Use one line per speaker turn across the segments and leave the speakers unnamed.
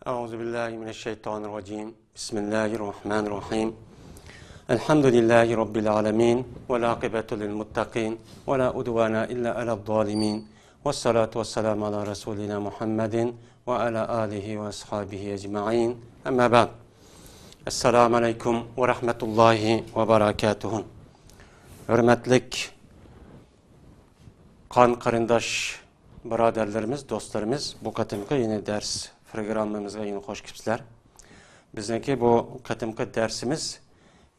Euzubillahimineşşeytanirracim. Bismillahirrahmanirrahim. Elhamdülillahi Rabbil alemin. Ve l'âkıbetu lil muttaqin. Ve la udvana illa alel zalimin. Vessalatu vesselamu ala Resulina Muhammedin ve ala alihi ve ashabihi ecma'in. Amma ba'd. Esselamu aleyküm ve rahmetullahi ve berekatuhu. Hürmetlik kan qarindosh birodarlarimiz, do'stlarimiz, bu qatimki yeni ders programmamızga yeni hoş kelibsizlar. Bizniki bu qatimki dersimiz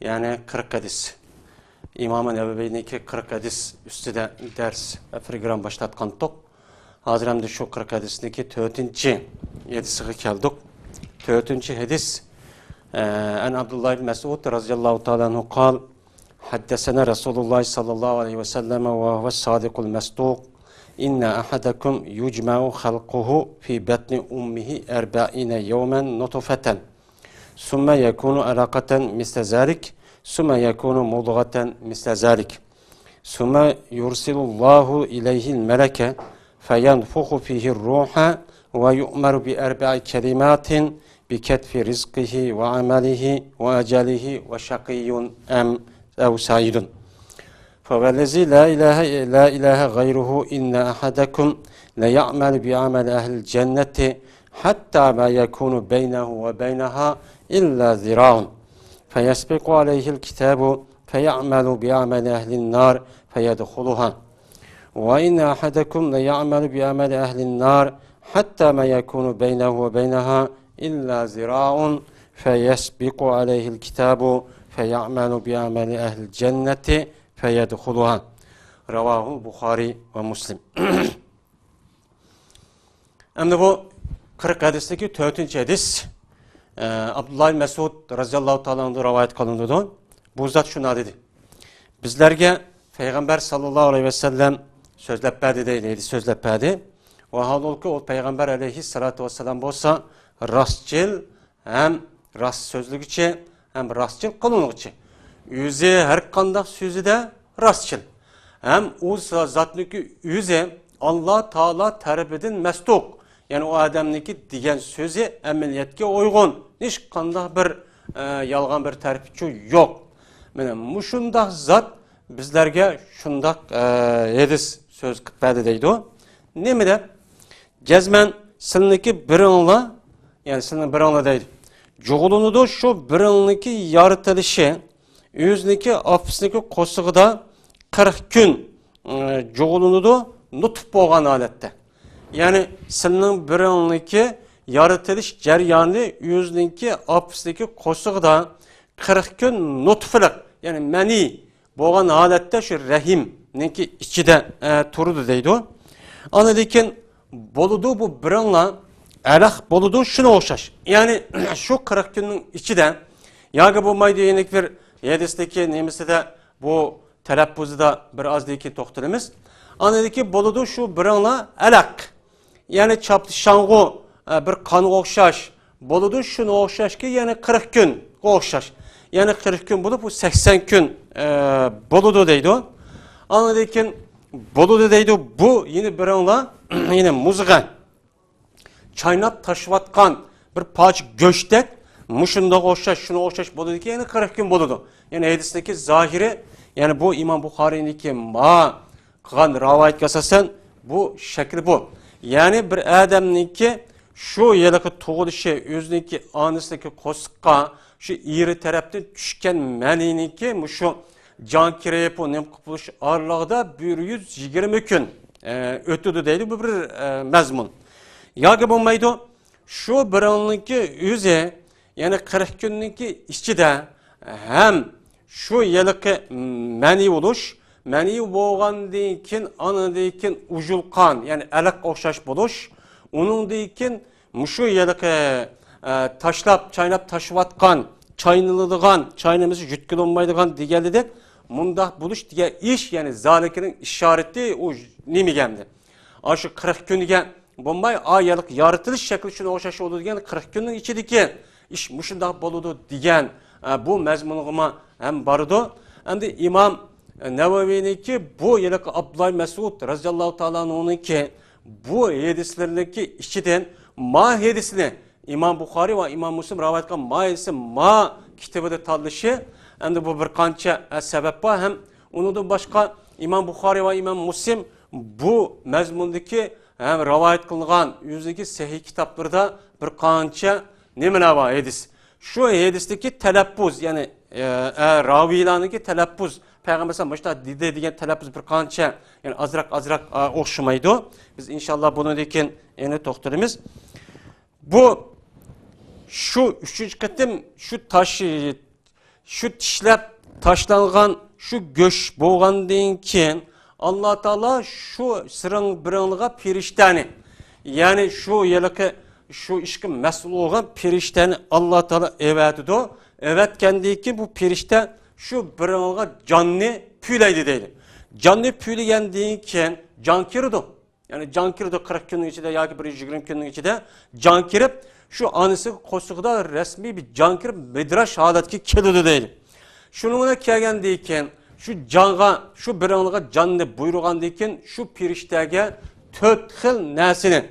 yani 40 hadis. İmam-ı Nevevi'ninki 40 hadis üstüde ders ve program başlatkandık. Hazır hem de şu 40 hadisindeki 4. hadisiga keldik. 4. hadis an Abdullah ibn Mes'ud radıyallahu ta'ala anhu قال حدثنا رسول الله صلى الله عليه وسلم وهو الصادق المصدوق إن أحدكم يجمع خلقه في بطن أمه 40 يوما نطفة ثم يكون علقة مثل ذلك ثم يكون مضغة مثل ذلك ثم يرسل الله إليه الملك فينفخ فيه الروح ويؤمر بأربع كلمات بكتف رزقه وعمله وأجله وشقي أو سعيد فوالذي لا إله غيره إن أحدكم ليعمل بعمل أهل الجنة حتى ما يكون بينه وبينها إلا ذراع فيسبق عليه الكتاب فيعمل بعمل أهل النار فيدخلها وإن أحدكم ليعمل بعمل أهل النار حتى ما يكون بينه وبينها إلا ذراع فيسبق عليه الكتاب فيعمل بعمل أهل الجنة فيدخلها رواه Bukhari ve Müslim. Şimdi bu 40 hadisteki 4. hadis Abdullah ibn Mes'ud radıyallahu ta'ala anhu rivayet kılındı. Bu zat şuna dedi. Bizlerge Peygamber sallallahu aleyhi ve sellem sözlep berdi deydi, sözlep berdi. Ve halbuki o Peygamber aleyhissalatu vesselam bolsa rastçıl hem rast sözlükçe hem rastçıl kılınlıkçı. Yüzü her kandak sözü de rastçıl. Hem o zatniki yüzü Allah Teala tarafından mesduk. Yani o adamniki diyen sözü emniyetke uygun. Hiç kandak bir yalgan bir tarifçi yok. Yani muşundak zat bizlerge şundak yedis söz kıpbedi deydi o. Ne mi de? Gezmen sınıki bir anla yani sınıki bir anla deydi. Çoğulunu da şu bir anlaki yaratılışı yüzniki afisniki kosuğuda 40 gün çoğulunu da nutf boğan alette. Yani senin bir anlaki yaratılış ceryanı yüzniki afisniki kosuğuda 40 gün nutfılık yani meni boğan alette şu rahimninki içinde turudu deydi o. Anadikin boludu bu bir anla elak boludu şuna oxşaş. Yani şu 40 günün içinde yağı bu maydı yenik bir yedisteki nemisi de bu telappuzu da biraz deyken toxtalımız. Anadaki boludu şu bir anla elak. Yani çaptı şanğı bir kan oxşaş. Boludu şunu oxşaş ki yani 40 gün oxşaş. Yani 40 gün bulup bu 80 gün boludu deydi o. Anadaki boludu deydi bu yine bir anla yine muzgan. Çaynap taşıvatkan bir paç göçtek muşunda oxşaş, şunu oxşaş boludu ki yani 40 gün boludu. Yani hadisteki zahiri yani bu İmam Bukhari'ninki ma kılan rivayet yasasan bu şekli bu. Yani bir adamninki şu yılıkı tuğuluşu özünki anısındaki kosuqqa şu iri taraftan düşken manininki şu can kireyip o nem kıpılış aralığında 120 gün ötüdü deydi bu bir mezmun. Yağı bulmaydı şu bir anlıki yüze yani 40 günlüki içinde hem şu yılıkı mani oluş, mani boğan deyken, anı deyken uculkan yani elak oxşaş buluş, onun deyken şu yılıkı taşlap, çaynap taşıvatkan, çaynılığıgan, çaynamızı jutkul olmaydıgan digeldik, munda buluş diye iş yani zalikinin işareti o nemi geldi. Aşı 40 günlüke bombay ayalık yaratılış şekli şuna oxşaş oldu diyen 40 günün içindeki iş muşunda boludu diyen bu mezmunuma hem barıdı. Hem de İmam Nevevi'ninki bu yılık Abdullah Mes'ud radıyallahu ta'ala anhu'nunki bu hadislerindeki içiden ma hadisini İmam Buxoriy va Imom Muslim rivoyat qilgan maysi ma kitobida tanlashi endi bu bir qancha sabab bor. Ham undan boshqa İmam Buxoriy va Imom Muslim bu mazmundagi ham rivoyat qilingan o'zidagi sahih kitoblarda bir qancha nimalar bor hadis. Shu hadisdagi talaffuz, ya'ni raviylarniki talaffuz Peygamber sallallahu degan talaffuz bir qancha, ya'ni azroq o'xshamaydi. Biz inshaalloh bundan endi to'xtalamiz. Bu şu üçüncü qatim şu tishlab tashlangan şu göç bo'lgandan keyin Alloh taolo şu siring biringga ferishtani, ya'ni şu yilqi şu ishga mas'ul bo'lgan ferishtani Alloh taolo evatidi. Evatgandan keyin bu ferishta şu biringga jonni puylaydi deydi. Jonni puylagandan keyin jon kirdi. Yani can kirdi 40 günün içinde ya ki 120 günün içinde can kirip şu anısı kosuğda resmi bir can kirip midrash halatki kelidi deydi. Şununla kelgen deyken şu canğa şu birinliğe canını buyurgan deyken şu piriştege 4 xil nesini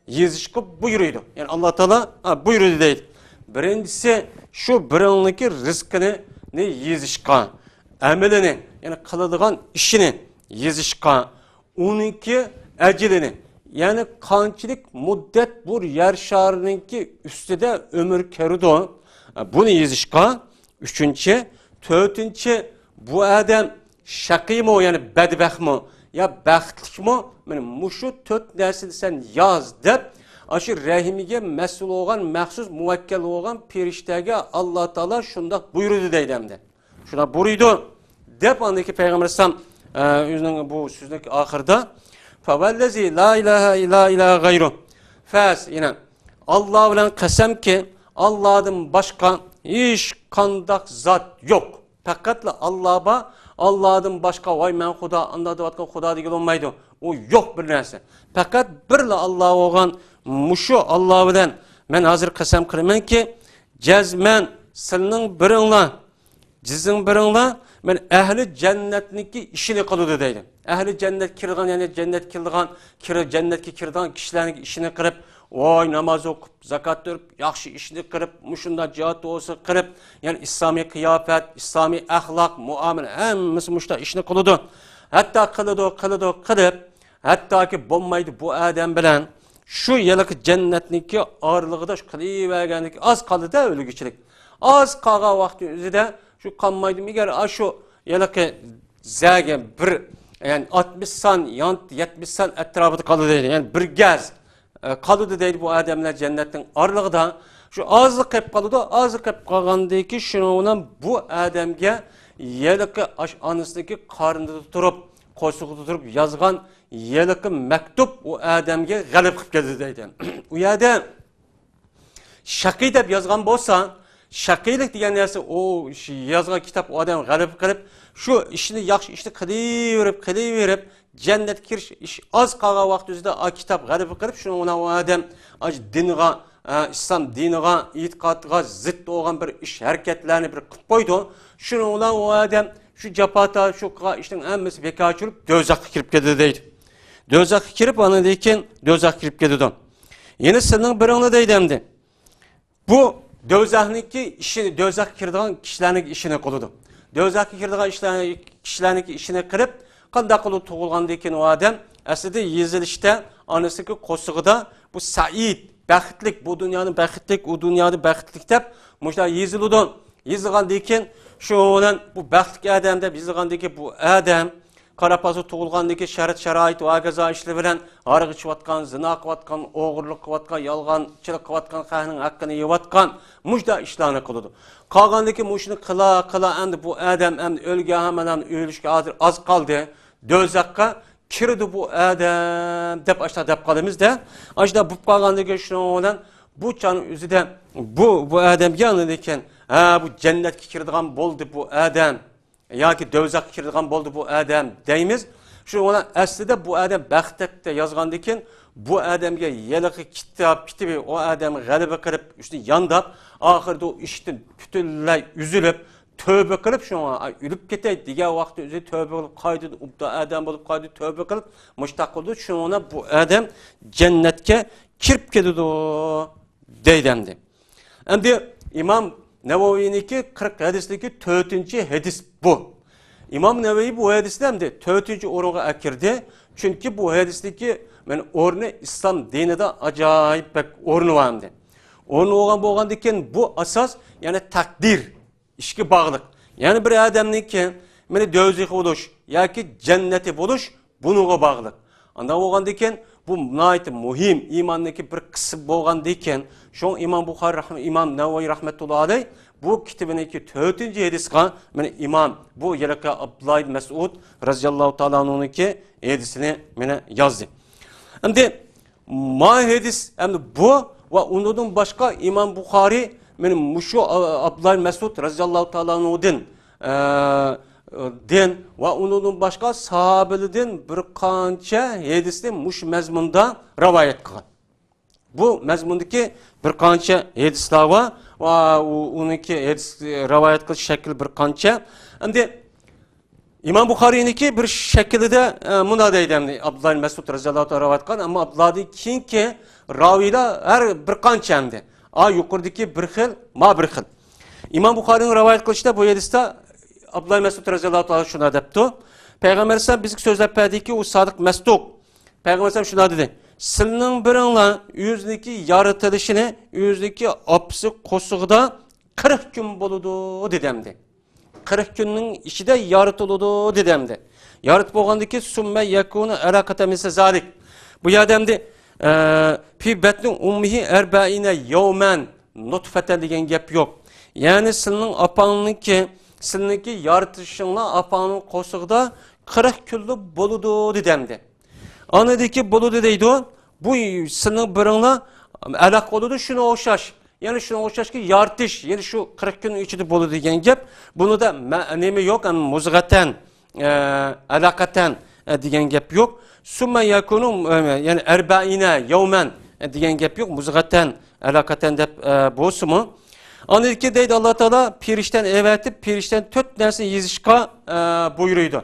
yezişkip buyuruyordu. Yani Allah Teala buyuruyordu deydi. Birincisi şu birinliği rızkını ne yezişkan, emelini yani kılıdığan işini yezişkan, onunki ecilini, yani kançilik müddet bu yer şarınınki üstüde ömür kerudi. Bunu yezişka. Üçüncü, dördüncü, bu adam şakî mi, yani bedbaxt mı, ya baxtlik mi? Yani muşu 4 nersini sen yaz deb, aşı rahimiga mesul olan, mahsus muvakkel olan periştege Allah Teala şunda buyurdu deydi hem de. Şuna buyurdu. Dep andaki Peygamber Aleyhisselam bu sözündeki ahırda فَوَالَّذ۪ي لَا اِلَٰهَ اِلَٰهَ اِلَٰهَ غَيْرُهُ Fes yine Allah bilen kasem ki Allah'ın başka hiç kandak zat yok. Fakat Allah'ın başka vay men Huda anladı vatkan Huda değil olmaydı. O yok bir nerse. Fakat birle Allah olan muşu Allah bilen men hazır kasem kırmen ki cezmen sılının cizin birinla men ehli cennetniki işini kılıdı deydi. Ehli cennet kirgan, yani cennet kirgan, cennetki kirgan kişilerin işini kırıp, oy namaz okup, zakat verip, yaxşı işini kırıp, muşunda cihat olsa kırıp, yani İslami kıyafet, İslami ahlak, muamele, hemmisi muşta işini kılıdı. Hatta kılıp, hatta ki bulmaydı bu adam bilen, şu yılık cennetniki ağırlığı da şu kılıvergenlik az kaldı da ölügüçülük. Az kağa vakti üzere, şu kanmaydı mı gel, şu yılık zəgə bir yani 60 san, 70 san etrafında kalıdı deydi. Yani bir gez kalıdı deydi bu adamlar cennetin arlığı şu azı kayıp kalıdı. Azı kayıp kalgandı ki şununla bu adamga yelikı anısındaki karnında tuturup, kosuğu tuturup yazgan yelikı mektup o adamga galip kıp geldi deydi. O yerde şakî deb yazgan bolsa, şakîlik degan narsa o yazgan kitap o adam galip kılıp şu işini yaxşı işte kılıverip cennet kiriş iş az kalan vakti üzerinde a kitap galip kılıp şunu o adam dinga İslam diniga itiqatıga zıt olan bir iş hareketlerini bir kılıp koydu. Şunu o adam şu capata şu işin emmesi beka çürüp dözakı kirip geldi deydi. Dözakı kirip ana deyken dözakı kirip geldi. Yine senin birini deydi hem de. Bu dözakniki işini dözak kirdiğin kişilerin işine koludu. Dözakı kirdiğin kişilerin işine kırıp qanday qilib tug'ilgandan keyin o adam aslida yezilishda onasiki qo'sig'ida bu said baxtlik bu dunyoning baxtlik u dunyoning baxtlik deb mushlar yeziludi. Yezilgandan keyin shu bilan bu baxtli odam deb yezilgandan keyin bu odam Qarapazı tug'ilgandan keyin sharoit va gazo ishlar bilan aroq ichayotgan, zina qilayotgan, o'g'irlik qilayotgan, yolg'onchilik qilayotgan, xalqning haqqini yeyotgan mushlar ishlarni qiladi. Qolgandan keyin mushuni qila endi bu odam endi o'lgan hamadan o'lishga hozir oz qoldi. Dozaqqa kirdi bu adam deb aşağı deb qolamizda. Aşağı bu qolgandan keyin shuni bilan bu chanın o'zida bu odam yanında ekan, bu jannatga kiradigan bo'ldi bu odam. Yoki dozaqqa kiradigan bo'ldi bu odam deymiz. Shu bilan aslida bu odam baxtda yozgandan keyin bu odamga yeliqi kitobi o odam g'alaba qilib ishni yondab, oxirida o ishdan butunlay uzilib tövbe kılıp şuna ölüp ketey diğer vakti özü tövbe kılıp kaydı ubda adam bulup kaydı tövbe kılıp müştak oldu şuna bu adam cennetke kirip gidiyordu deydemdi. Endi İmam Nevavi'ninki 40 hadisliki 4. hadis bu. İmam Nevavi bu hadislemdi 4. orunga akirdi. Çünkü bu hadisdeki ornu İslam dinide acayip bek ornu vardı. Ornu olgan bu asas yani takdir, işki bağlılık. Yani bir adamniki dövzik oluş, yaki cenneti buluş bunuğa bağlılık. Anda olgan bu nayet muhim imandaki bir kısım bolgan diken şoň İmam Buhari İmam Nevavi rahmetullahi aleyh bu kitabındaki 4. hadisga imam bu yeraka Abdullah ibn Mesud radıyallahu taala anhu'nunki hadisini yazdı. Endi ma hadis endi bu ve ondan başka İmam Buhari muşu Abdullah ibn Mesud radıyallahu taala anhu'dan den ve ondan başka sahabelerden bir kança hadisni muş mezmunda rivayet kılgan. Bu mezmundaki bir kança hadisler var ve onunki hadis rivayet kılış şekli bir kança. Endi İmam Bukhari'ninki bir şekilde buna deydemdi. Abdullah ibn Mesud radıyallahu ta'ala rivayet kılgan ama Abdullah'ın kinki raviler her bir kança emdi. Yukarıdaki bir xil, ma bir xil. İmam Bukhari'nin rivayet kılışta bu hadiste Abdullah Mesud radıyallahu ta'ala şuna depti. Peygamber sallam bizi sözlep ki o sadık mesduk. Peygamber sallam şuna dedi. Silinin birinle yüzdeki yaratılışını, yüzdeki apsı kosuğda 40 gün boludu dedemdi. 40 günün içinde yaratılıdı dedemdi. Yarat bolgandaki sümme yekunu alakata misle zalik. Bu yademdi fi betnin ummihi erbaine yevmen nutfeten degen gep yok. Yani silinin apanınki sizniki yaratışınla apanın kosuğda 40 küllü boludu dedemdi. Anadaki boludu deydi o. Bu sının birinle alak oludu şuna oşaş. Yani şuna oşaş ki yaratış. Yani şu 40 günün içinde boludu degen gep. Bunu da nemi yok. Yani muzgaten, alakaten degen gep yok. Sümme yakunu yani erbaine yevmen degen gep yok. Muzgaten, alakaten dep bosu mu? Anadaki deydi Allah Teala pirişten evetip pirişten töt nersin yezişka buyuruydu.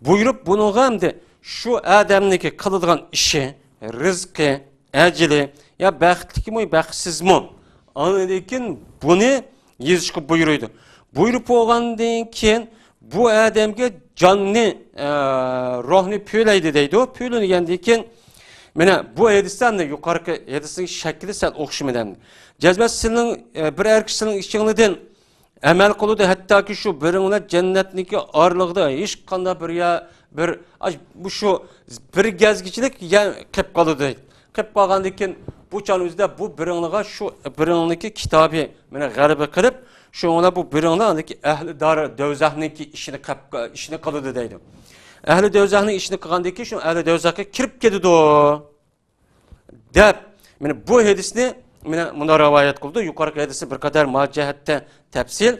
Buyurup bunu hem şu adamdaki kılıdığın işi, rızkı, eceli ya bəxtli mi, bəxtsiz mi? Anadaki bunu yezişka buyuruydu. Buyurup oğandan keyin bu adamga canlı ruhni püyleydi deydi o. Püyleni gendikin bu hadisten de yukarı hadisin şekli sen okşumadan. Cezmet senin bir erkişinin işçiliğinden emel kılıdı hatta ki şu birinle cennetniki ağırlığı hiç kanda bu şu bir gezgiçilik ya kep kalıdı. Kep kalgandikin bu çanımızda bu birinliğe şu birinliği kitabı galiba kırıp şu ona bu birinliğindeki ehli dar dövzahniki işini kalıdı deydi. Ehli dövzahning işini kılgandaki şu ehli dövzahga kirip ketdi o. Dep bu hadisni buna rivayet kıldı. Yukarı hadisi bir kadar macihatte tefsil.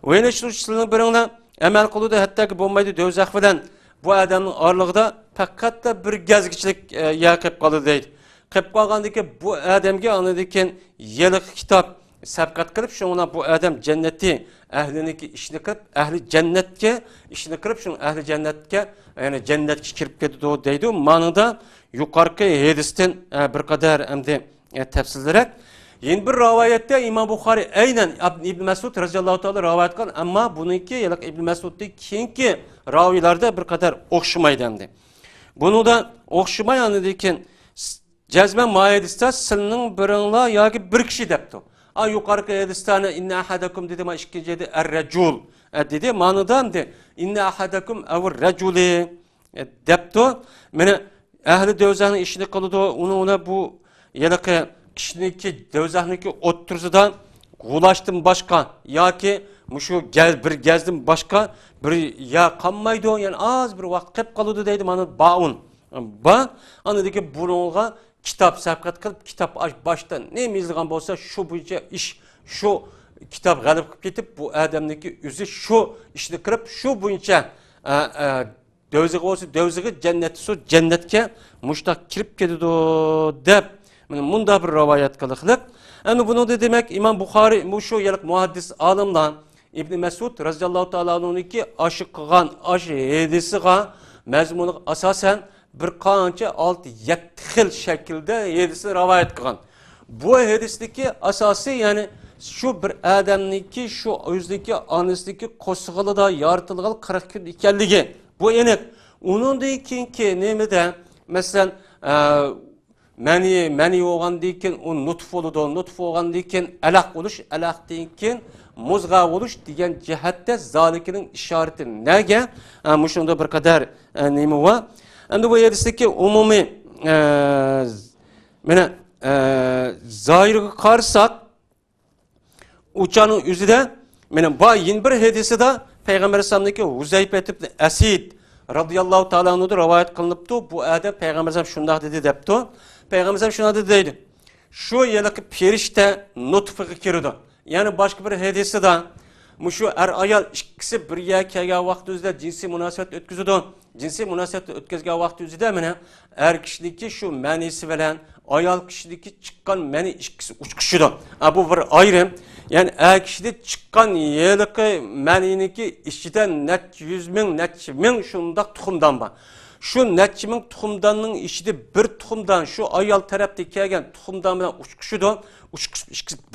Ve yine şunun birine emel kıldı hatta ki bombaydı dövzah bilen bu adamın ağırlığında fakat da bir gezgiçlik yakıp kalıdı deydi. Kep kalgandaki bu adamga anladıyken yıllık kitap sabkat kılıp şuna bu adam cenneti ehliniki işini kırıp ehli cennetke işini kırıp şunun ehli cennetke yani cennetke kirip ketdi o deydi. Manada yukarı hadisten bir kadar emdi tefsirlerek. Yeni bir rivayette İmam Bukhari aynen İbn Mesud radıyallahu ta'ala rivayet kılgan ama bununki yalak İbn Mesud'daki keyinki ravilerde bir kadar okşumaydı emdi. Bunu da okşumay anladıyken cezmen maayediste silinin birinla yaki bir kişi depti. Yukarı hadistane inna ahadakum dedi ma ikinci dedi er-recul dedi manada dedi inna ahadakum ev-reculi depti. Mene ehli dövzahının işini kılıdı ona bu yalak kişiniki dövzahniki oturzudan ulaştım başka ya ki şu bir gezdim başka bir ya kanmaydı o yani az bir vakit kep kalıdı deydi bana baun anadaki bununla kitap sabkat kılıp kitap baştan ne mizliğin olsa şu boyunca iş şu kitap galip kılıp getip bu adamdaki yüzü şu işini kırıp şu boyunca dövzığı olsa dövzığı cennetke muştak kirip ketdi o dep bunda bir rivayet kılıklık. Yani bunu da demek İmam Bukhari bu şu yıllık muhaddis alımdan İbn Mesud radıyallahu ta'ala anhu'nunki aşı kılgan aşı hadisiga mezmunu asasen bir kança 6-7 xil şekilde hadisi rivayet kılgan. Bu hadisdeki asası yani şu bir adamniki şu özdeki anısdaki kosğalı da yaratılgalı 40 gün ikenligi. Bu enek. Onun da ikinki nemede mesela meni olgan deyken o nutf oludu. Nutf olgan deyken alaq oluş, alaq deyken muzga oluş degan cihatte zalikinin işareti nege? Muşunda bir kadar nemi var. Endi bu hadisdeki umumi mene zahirga qarsak uçanın yüzüde mene bayin bir hadisi de Peygamber sallallahu aleyhi ve sellem ibn Asid radıyallahu ta'ala anhu'da rivayet kılınıptı. Bu adam Peygamber sallallahu şundak dedi depti. Peygamber sallallahu şundak dedi deydi. Şu yılki perişte nutfığı kirdi. Yani başka bir hadisi de şu ayal ikisi bir kelgen vaqt üzere cinsi münasebet ötküzüdü. Cinsi münasebet ötküzgen vaqt üzere mene er kişideki şu menisi bilen ayal kişideki çıkan meni ikisi uçkuşudu. Bu bir ayrım. Yani er kişide çıkan yılki meniniki içiden net 100 bin, net bin şundak tuxumdan var. Şu netçi min tuxumdanın içinde bir tuxumdan şu ayal tarafta kelgen tuxumdan bilen uçkuşudu. Uçkuş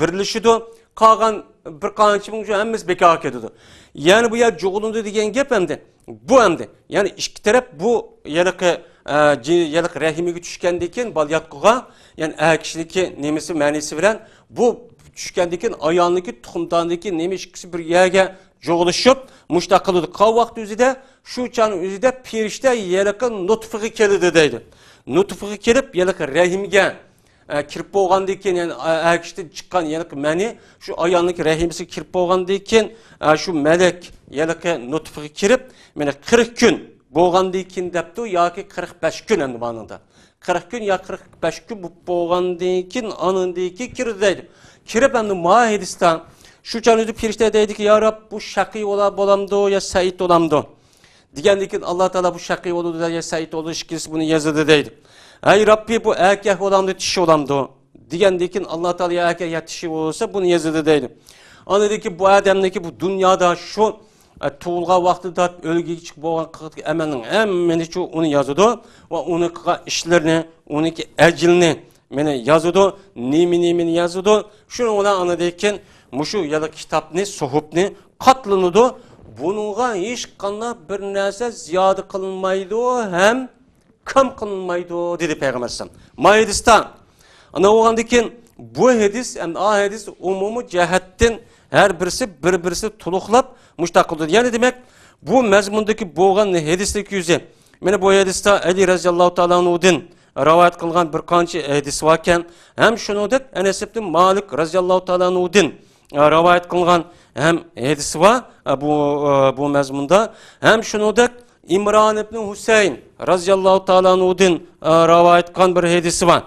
birleşidu. Kalgan bir qancha ming hammasi bekor ketadi. Yani bu yer jo'g'ilindi degan gap hamdi. Bu hamdi. Yani ikki taraf bu yaliq rahimiga tushgandan keyin balyatqiga, yani kishiniki nemisi ma'nisi bilan bu tushgandan keyin ayolniki tuxumdondagi nemi ikkisi bir yerga jo'g'ilishib, mushtaq qiladi. Qol vaqt o'zida shu chani o'zida perishta yaliq nutfiga keladi deydi. Nutfiga kelib yaliq rahimga kirip bo'lgandan keyin yani akishdan chiqqan yani mani shu ayolniki rahimasiga kirib bo'lgandan keyin shu malak yaliqi nutfiga kirib mana 40 kun bo'lgandan keyin debdi yoki 45 kun endi ma'noda 40 kun yo 45 kun bo'lgandan keyin anindiki kirdi deydi. Kirib endi muahidistan shu chanida firishta deydiki ya Rab bu shaqiy bo'lamdi yo said bo'lamdi degandan keyin Alloh taolo bu shaqiy bo'ladi yo said bo'lish ikkinchisi buni yazadi deydi. Ey Rabbi bu erkek olamdı, dişi olamdı. Diyendiği ki Allah Teala erkek ya dişi olursa bunu yazıdı deydi. Anladaki bu adamdaki bu dünyada şu tuğulga vaxtida ölgüye çıkıp olan emenin emmeni şu onu yazıdı ve onun işlerini, onun ecilini yazıdı, nimini yazıdı. Şunu ona anladaki muşu ya da kitapni, sohupni katlanıdı. Bununla hiç kanla bir neyse ziyade kılınmaydı hem kam kılınmaydı dedi Peygamber sallallahu aleyhi ve sellem. Maidistan. Ana oğandaki bu hadis hem hadis umumu cihetten her birisi tuluklap muştak oldu. Yani demek bu mezmundaki boğan hadisteki yüzü. Mene bu hadiste Ali radıyallahu ta'ala anhu'dan rivayet kılgan bir kançı hadis varken hem şunu da Enes ibn Malik radıyallahu ta'ala anhu'dan rivayet kılgan hem hadis var bu mezmunda hem şunu da İmran ibn Hüseyin radıyallahu ta'ala anhu'dan rivayet kılgan bir hadisi var.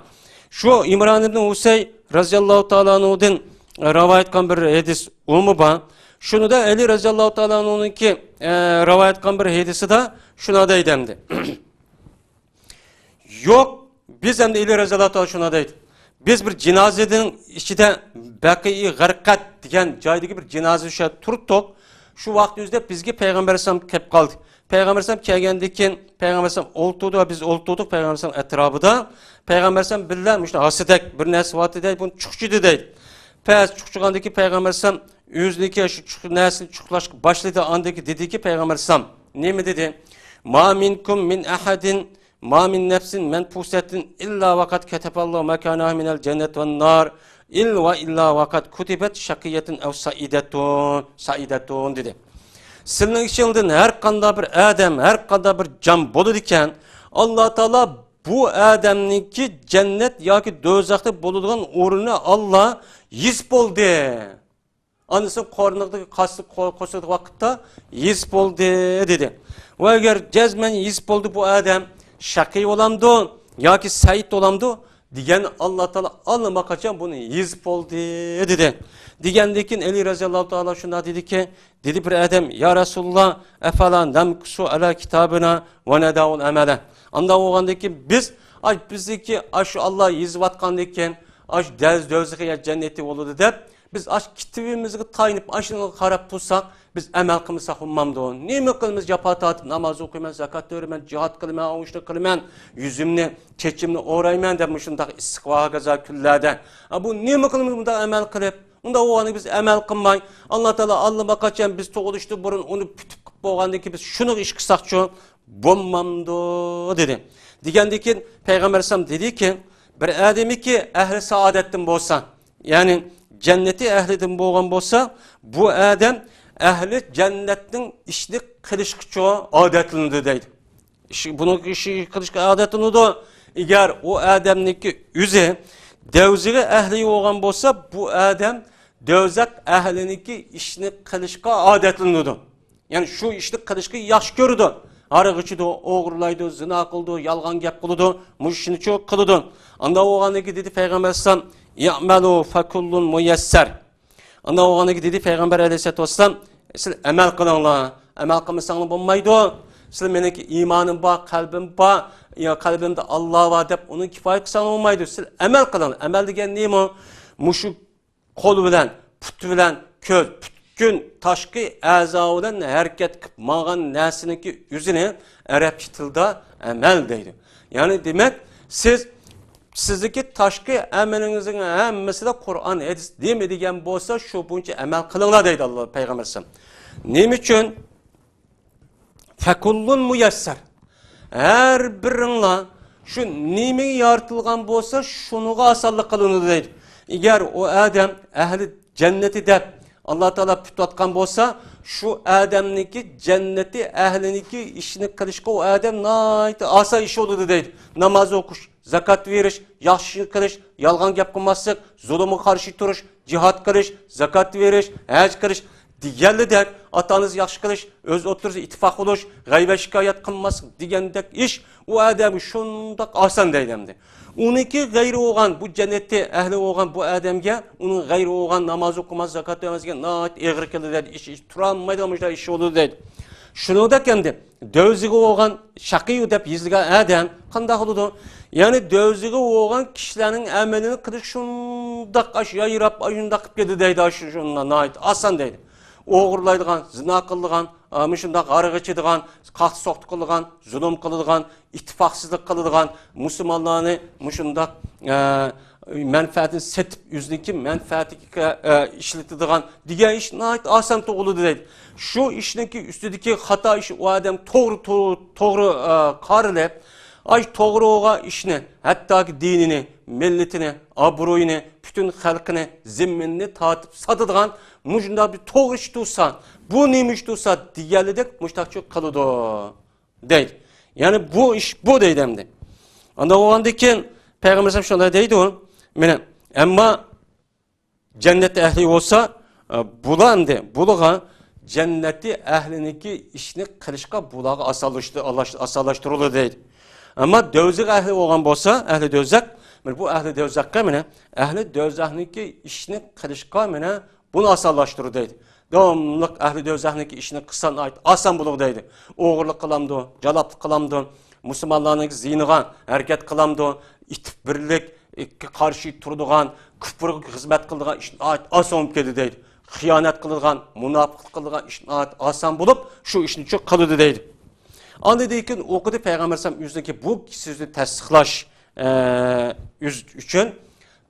Şu İmran ibn Hüseyin radıyallahu ta'ala anhu'dan rivayet kılgan bir hadis umumu var. Şunu da Ali radıyallahu ta'ala anhu'nunki rivayet kılgan bir hadisi de şuna da edemdi. Yok biz hem de Ali radıyallahu ta'ala şuna da edemdi. Biz bir cenazenin içinde Baki-i Garkat diyen caydaki bir cenaze şu turttuk. Şu vaktimizde bizge Peygamber sallallahu kep kaldı. Peygamber sallallahu kelgendikin Peygamber sallallahu oltudu ve biz oltuduk Peygamber sallallahu etrafında. Peygamber sallallahu billah işte hasidek bir nesvatı değil bunu çukçudu değil. Peyz çukçugandaki Peygamber sallallahu yüzdeki şu nesil çuklaş başladı andaki dedi ki Peygamber sallallahu ne mi dedi? Ma minkum min ahadin ma min nefsin menfusetin illa vakat keteballahu mekanahu minel cennet ve nar illa vakat kutibet şakiyetin ev saidetun dedi. Sizin içinden her kanda bir adam, her kanda bir can buludu iken Allah Teala bu adamninki cennet yoki do'zaxda bo'ladigan o'rnini Allah yizib bo'ldi. Anisi qornidagi qasib qo'sadigan vaqtda yizib bo'ldi dedi. Va agar jazman yizib bo'ldi bu adam shaqiy bo'lamdi yoki said bo'lamdi degan Allah Teala alma qachon buni yizib bo'ldi dedi. Degandan Ali raziyallohu ta'ala shunda dediki, dedi bir adam ya Rasulullah efala namkusu ala kitabina ve nadaul amala. Anda olgandan keyin biz bizdeki şu Allah yizib atgandan keyin döziqi cenneti bo'ladi deb biz aş kitabimizga tayinib aşını qarab tursak, biz amal qilmasak ummamdi. Nima qilamiz? Japa tatib namoz o'qiyman, zakat beraman, jihad qilaman, o'shni qilaman, yuzimni, chechimni o'rayman deb shundaq istiqvo gaza kunlarda. Bu nima qilamiz bunda amal qilib? Unda o'g'ani biz amal qilmay, Alloh taolo allama qachon biz tug'ilishdan burun uni putib qilib bo'lgandan keyin biz shuni ish qilsakchi bo'lmamdi dedi. Degandan keyin payg'ambar alayhisalom dediki, bir odamiki ahli saodatdan bo'lsa, ya'ni cenneti ehlidan bo'lgan bo'lsa, bu adam ahli cennetning ishni qilishga odatlandi deydi. Bunu ishi qilishga odatlandi. Agar u odamniki o'zi devziga ahli bo'lgan bo'lsa, bu odam dövzak ahliniki ishni qilishga odatlandi. Ya'ni shu ishni qilishga yaxshi ko'rdi. Arıgıçıdı, oğurlaydı, zina kıldı, yalgan gap kıldı, muşini çok kıldı. Anda oğanı dedi Peygamber Aleyhisselam, "Ya'melu fakullun muyesser." Anda oğanı dedi Peygamber Aleyhisselam, "Siz emel kılınlar, emel kılmasanız olmaydı. Siz meneki imanım var, kalbim var, ya kalbimde Allah var deyip onun kifayet kılsan olmaydı. Siz emel kılınlar. Emel degen neymi? Muşu kol bilen, put bilen, köz, gün taşkı əzavudan hərəkət qıb mağan nəsiniki yüzünü ərəb tildə əməl deydi. Yəni demək, sizdeki taşkı əməlinizin həmmisi də Kur'an, hadis demediğən bolsa şu bunca əməl qılınlar deydi Allah Peyğəmbər sallallahu əleyhi və səlləm. Nəm üçün? Fəkullun müyəssər. Hər birinlə şu nemin yaratılğan bolsa şunuğa asallık qılınır deydi. Əgər o adam əhli cənnəti dəb Allah Teala pütlatkan bolsa, şu adamniki cenneti ehliniki işini kılışka o adam naiti asa iş olurdu deydi. Namaz okuş, zakat veriş, yaxşı kılış, yalgan gap kılmasık, zulümü karşı duruş, cihat kılış, zakat veriş, hac kılış. Diğerli der, atanız yaxşı kılış, öz oturuz ittifak oluş, gaybe şikayet kılmasık digendek iş, o adamı şundak asan deydimdi. Onunki gayri oğan, bu cennette ehli oğan bu adamga, onun gayri oğan namaz okumaz, zakat vermezken naat eğri kıldı dedi, iş turanmaydamışlar, iş olur dedi. Şunu da kendi, dövzüge oğan, şakıyı deyip izligen adam, kandak oldu. Yani dövzüge oğan kişilerin emelini kırık şundak aşağı yırap, ayındak kıpkedi deydi aşağı şundan naat, asan deydi. Oğurlaydıgan, zina kıldıgan, mışındak arığı çıdıgan, kaht soğut kıldıgan, zulüm kıldıgan, ittifaqsızlık kıldıgan, Müslümanlarını mışındak menfaatini setip, yüzdeki menfaati işletidigan, diğer iş nait asan toğulu deydi. Şu işdeki üstüdeki hata işi o adam doğru karılep, ay doğru oğa işini, hatta ki dinini, milletini, abroyunu, bütün halkını, zimminini tatip satıdığan, muşunda bir doğru iş tutsan, bu neymiş tutsa diğerledek muştakçı kalıdı deydi. Yani bu iş bu deydi hem de. Anda o andaki Peygamber Aleyhisselam şunday deydi o, ama cennette ehli olsa, bulağa cenneti ehliniki işini kılışka bulağı asallaştırılır deydi. Ama dövzek ehli olan olsa, ehli dövzek, bu ehli dövzekka ehli dövzekniki işini kılışka bunu asallaştırır deydi. Devamlılık ehli dövzekniki işini kısan ait asan bulur deydi. Oğurluk kılamdı, calaplık kılamdı, Müslümanların ziniğe hareket kılamdı, itip birlik karşı turduğan, küfür hizmet kıldığan işini ait asan olup geldi deydi. Hıyanet kıldığan, münafıklık kıldığan işini ait asan bulup şu işini çok kılıdı deydi. Andayken okudu Peygamber Aleyhisselam yüzdeki bu sözü tasdiklaş üçün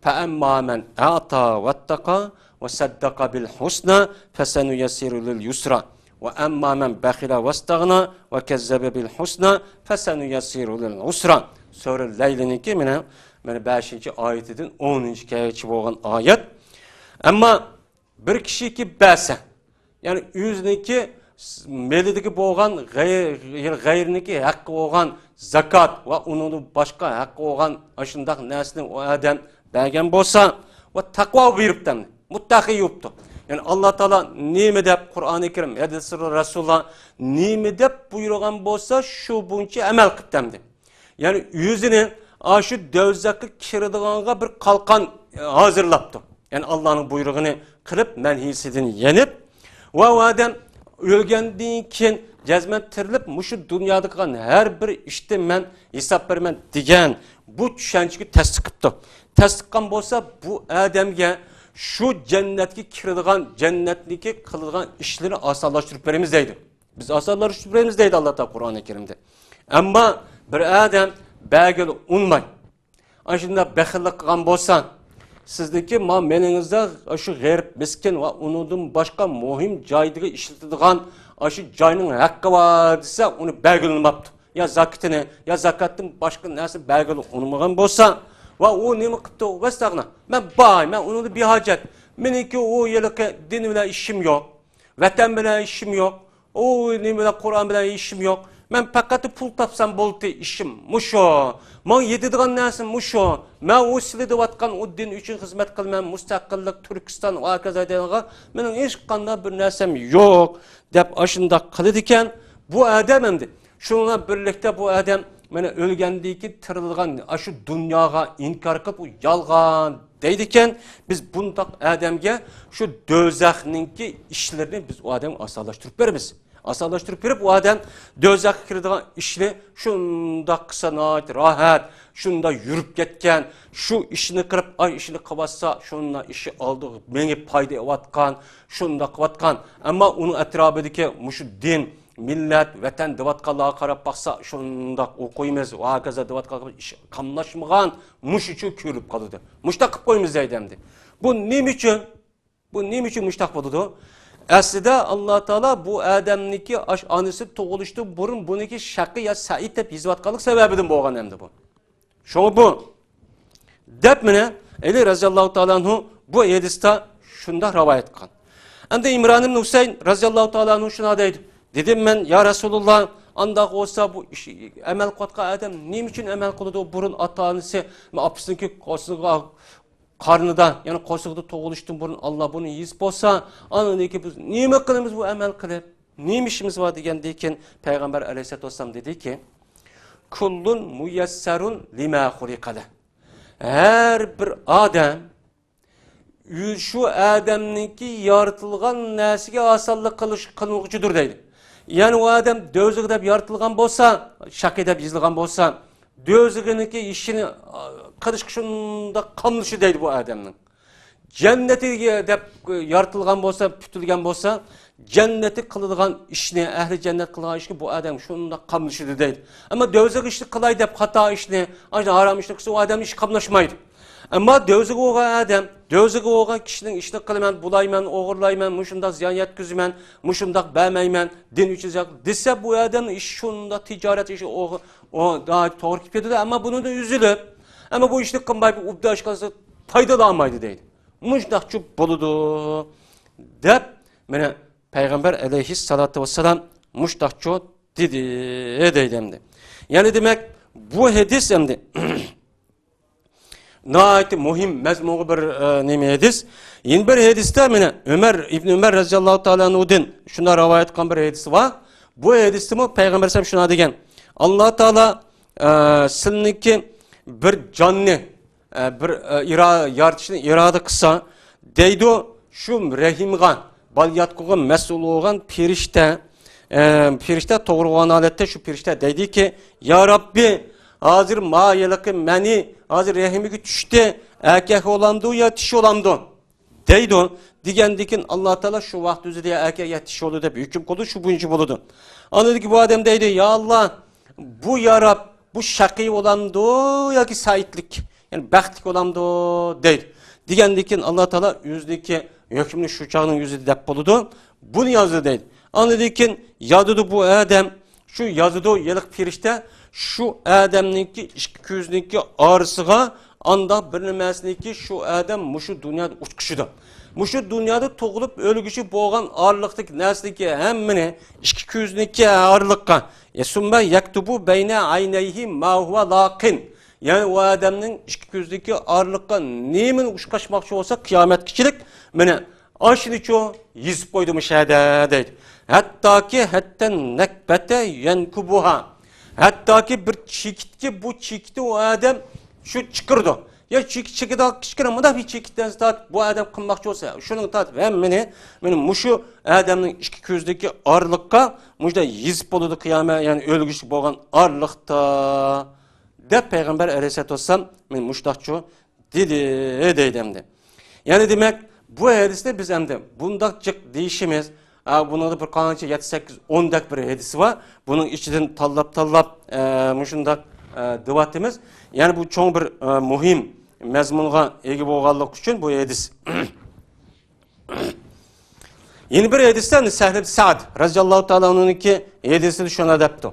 فَاَمَّا مَنْ اَعْتَى وَاتَّقَى وَسَدَّقَ بِالْحُسْنَى فَسَنُيَسِّرُ لِلْيُسْرَى وَاَمَّا مَنْ بَخِلَ وَاسْتَغْنَى وَكَذَّبَ بِالْحُسْنَى فَسَنُيَسِّرُ لِلْعُسْرَى Sonra Leyli'ninki 5. ayetinden 10. kayıcı olan ayet. Ama bir kişi ki bəsə, yani yüzdeki melideki boğan gayrıniki hakkı olan zakat ve onun başka hakkı olan aşındak nesli o adam bəgən bolsa ve takva buyuruptan, muttaki yuptu. Yani Allah Teala nime dep Kur'an-ı Kerim, hadis-i Resulullah nime dep buyurgan bolsa şu bunca emel kıptamdı. Yani yüzünü aşı dövzakı kirdiğanga bir kalkan hazırlaptı. Yani Allah'ın buyruğunu kırıp menhisidini yenip ve o adam ölgenden keyin cezmen tirilip muşu dünyadaki her bir işte men hesap vermen digen bu düşünceyi tasdik kıptı. Tasdikkan bolsa bu adamga şu cennetki kiradigan, cennetniki kıladigan işlerini asallaştırıp veremiz deydi. Biz asallaştırıp veremiz deydi Allah Teala Kur'an-ı Kerim'de. Ama bir adam belgeli unmay. Aşında bekillik kılgan bolsan, sizdeki ma meningizde şu garip miskin ve unudun başka muhim caydagi işletadigan aşı joyning haqqi var desa onu belgilenmaptı. Ya zakatını ya zakatın başka narsa belgeli unmagan bolsa va o nima qipti vastag'na. Men bay, men uni bir hojat. Meniki o yelaka din bilan ishim yo'q. Vatan bilan ishim yo'q. O nima bilan Qur'on bilan ishim yo'q. Men faqat pul topsam bo'ldi ishim. Musho. Men yetadigan narsam musho. Men o sizlar deyotgan o din uchun xizmat qilman, mustaqillik Turkiston va hokazo deganga mening hech qanday bir narsam yo'q deb ashunda qiladi ekan. Bu odam endi. Shunga birlikda bu odam mana o'lgandiki tirilgan shu dunyoga inkor qilib u yolg'on deydikan, biz bundoq odamga shu do'zaxninki ishlarini biz u odamga osonlashtirib beramiz. Osonlashtirib berib u odam do'zaxga kiradigan ishni shundoq qisanoat, rohat, shunda yurib ketgan, shu ishni qilib, ay ishni qilsa, shunda ishi oldi, menga foyda olayotgan, shunda qilayotgan, ammo uning atrofidagi mushu din millat, vatan devatqanlarga qarab baqsa, shundoq o'qiymiz, va hokazo devatqan ish qamlashmagan mush uchun ko'rib qoladi. Mushtaq qilib qo'ymiz deydimdi. Bu nima uchun? Bu nima uchun mushtaq bo'ladi? Aslida Alloh taolo bu odamniki onasi tug'ilishdan burun buniki shaqi ya said deb yozayotganlik sababidan bo'lgan endi bu. Şunu bu. Dep mine Ali raziyallahu ta'ala anhu bu hadiste şunda rivayet kılgan. Anda İmran ibn Husayn raziyallahu ta'ala anhu şuna deydi. Dedim ben ya Resulullah andaq olsa bu iş, emel qotqa adam neyim için emel kılıdı o burun ata-anası apısınki qosuğa karnıdan yani qosuğda toğuluştun burun Allah bunu yiyip olsa anındaki biz neyime kılımız bu emel kılıp neyim işimiz var degen deyken Peygamber aleyhisselatü vesselam dedi ki kullun muyassarun lima hulikale. Her bir adam şu adamninki yaratılgan nasiga asallık kılmıqçıdır deydi. Yani o adam dözüq deb yaratılgan bolsa, şaqi deb yizilgan bolsa, dözüqiniki işini qilish şunda qamlışı deydi bu adamning. Cenneti deb yaratılgan bolsa, putilgan bolsa, cenneti kılılgan işini, ehli cennet kılgan işini bu adam şunda qamlışı deydi. Ama dözüq işni qılay deb hata işni, haram işni qilsa o adam iş qamlaşmaydı. Ama dözüq oğa adam, dözüq oğa kişinin işini kılıman, bulayman, oğurlayman, muşunda ziyan yetkizmen, muşunda bəyməymen, din üçün dese bu adam iş şunda ticaret işi o daha doğru gidiyor ama bunu da üzülüp, ama bu işini qılmay bu ubda işqası faydalanmaydı deydi. Muşdaq çok boludu dep, mene Peygamber aleyhissalatu vesselam muşdaq çok dedi deydimdi. Yani demek bu hadis emdi. Nayet muhim mezmunu bir neme hadis. Yeni bir hadiste mene İbn Ömer raziyallahu ta'ala anhu'dan şuna rivayet kılan bir hadisi var. Bu hadiste mi Peygamber sallallahu şuna degen. Allah Teala sizniki bir canlı bir yaratışını irade kısa deydi şu rahimgan balyatkuğun mesul olan firişte doğruğan alette şu firişte deydi ki ya Rabbi hazır mayelikı meni hazır rahimiki düştü erkek olamdı ya dişi olamdı deydi. Digendikin Allah Teala şu vakti üzere erkek ya dişi oldu da hüküm kodu şu buncu buludu. Anladı ki bu adam deydi ya Allah bu ya Rab bu şakî olamdı ya ki saitlik yani bəxtlik olamdı deydi. Digendikin Allah Teala yüzdeki hükümlü şu çağının yüzü dep buludu. Bunu yazdı deydi. Anladı ki yazdı bu adam şu yazdı yelik firişte şu adamninki işküzninki ağrısıga anda bir nimesindeki şu adam muşu dünyada uçkuşudu. Muşu dünyada toğulup ölgüsü boğan ağırlıktaki nesindeki hemmini işküzninki ağırlıkka Sümme yaktubu beyne ayneyhi ma huve laqin. Yani o adamın işküzdeki ağırlıkka nemin uçkaşmakçı olsa kıyamet kişilik mene aşını çoğu yizip koydu müşahede deydi. Hatta ki hatten nekbete yenkubuha. Hatta ki bir çekitki bu çekiti o adam şu çıkırdı. Ya çekiti daha çıkırım da bir çekitten tat bu adam kılmakçı olsa şunun tat hem benim muşu adamın iki közdeki ağırlıkka muşda yizip oludu kıyamet yani ölgüsü boğan ağırlıkta de Peygamber aleyhisselatü vesselam men muştakçı dedi deydimdi. Yani demek bu hadiste biz hem de bundakçık değişimiz, bunun da bir kanunca 7-8-10 dak bir hadisi var. Bunun içinden tallap muşundak devatimiz. Yani bu çok bir muhim mezmunga egi bolganlık üçün bu hadis. Yeni bir hadisten Sehl ibn Sa'd radıyallahu ta'ala onunki hadisini şuna depti.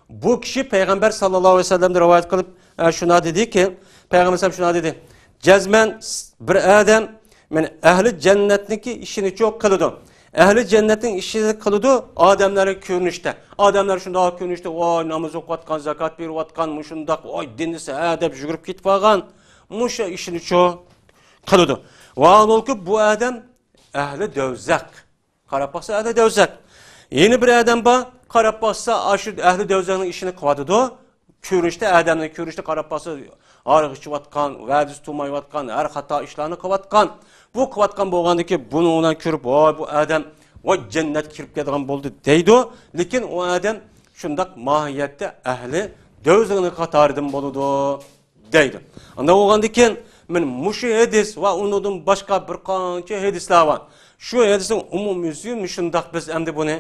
Bu kişi Peygamber sallallahu aleyhi ve sellem'de rivayet kılıp şuna dedi ki, Peygamber sallallahu şuna dedi. Cezmen bir adam men ehli cennetniki işini çok kılıdı. Ehli cennetin işini kılıdı adamları körünüşte. Adamlar şunda körünüşte, oy namaz okutkan, zakat bir vatkan, muşundak, oy dinlisi edep jugurip gitpagan. Muşa işini çok kılıdı. Ve anol ki bu adam ehli dövzak. Karapaksa ehli dövzak. Yeni bir adam ba karapaksa aşı ehli dövzakın işini kıvadıdı. Körünüşte adamın körünüşte karapaksa ağır içivatkan, vədis tumayvatkan, her hata işlerini kıvatkan. Bu kıvatkan boğandaki bunu ona körüp, oy bu adam o cennet kirip geldiğin boldu deydi. Lekin o adam şundak mahiyette ehli dövzakını katardım boludu deydi. Anda oğandaki men muşu hadis ve ondan başka bir kança hadisler var. Şu hadisin umumiyeti müşundak biz emdi bunu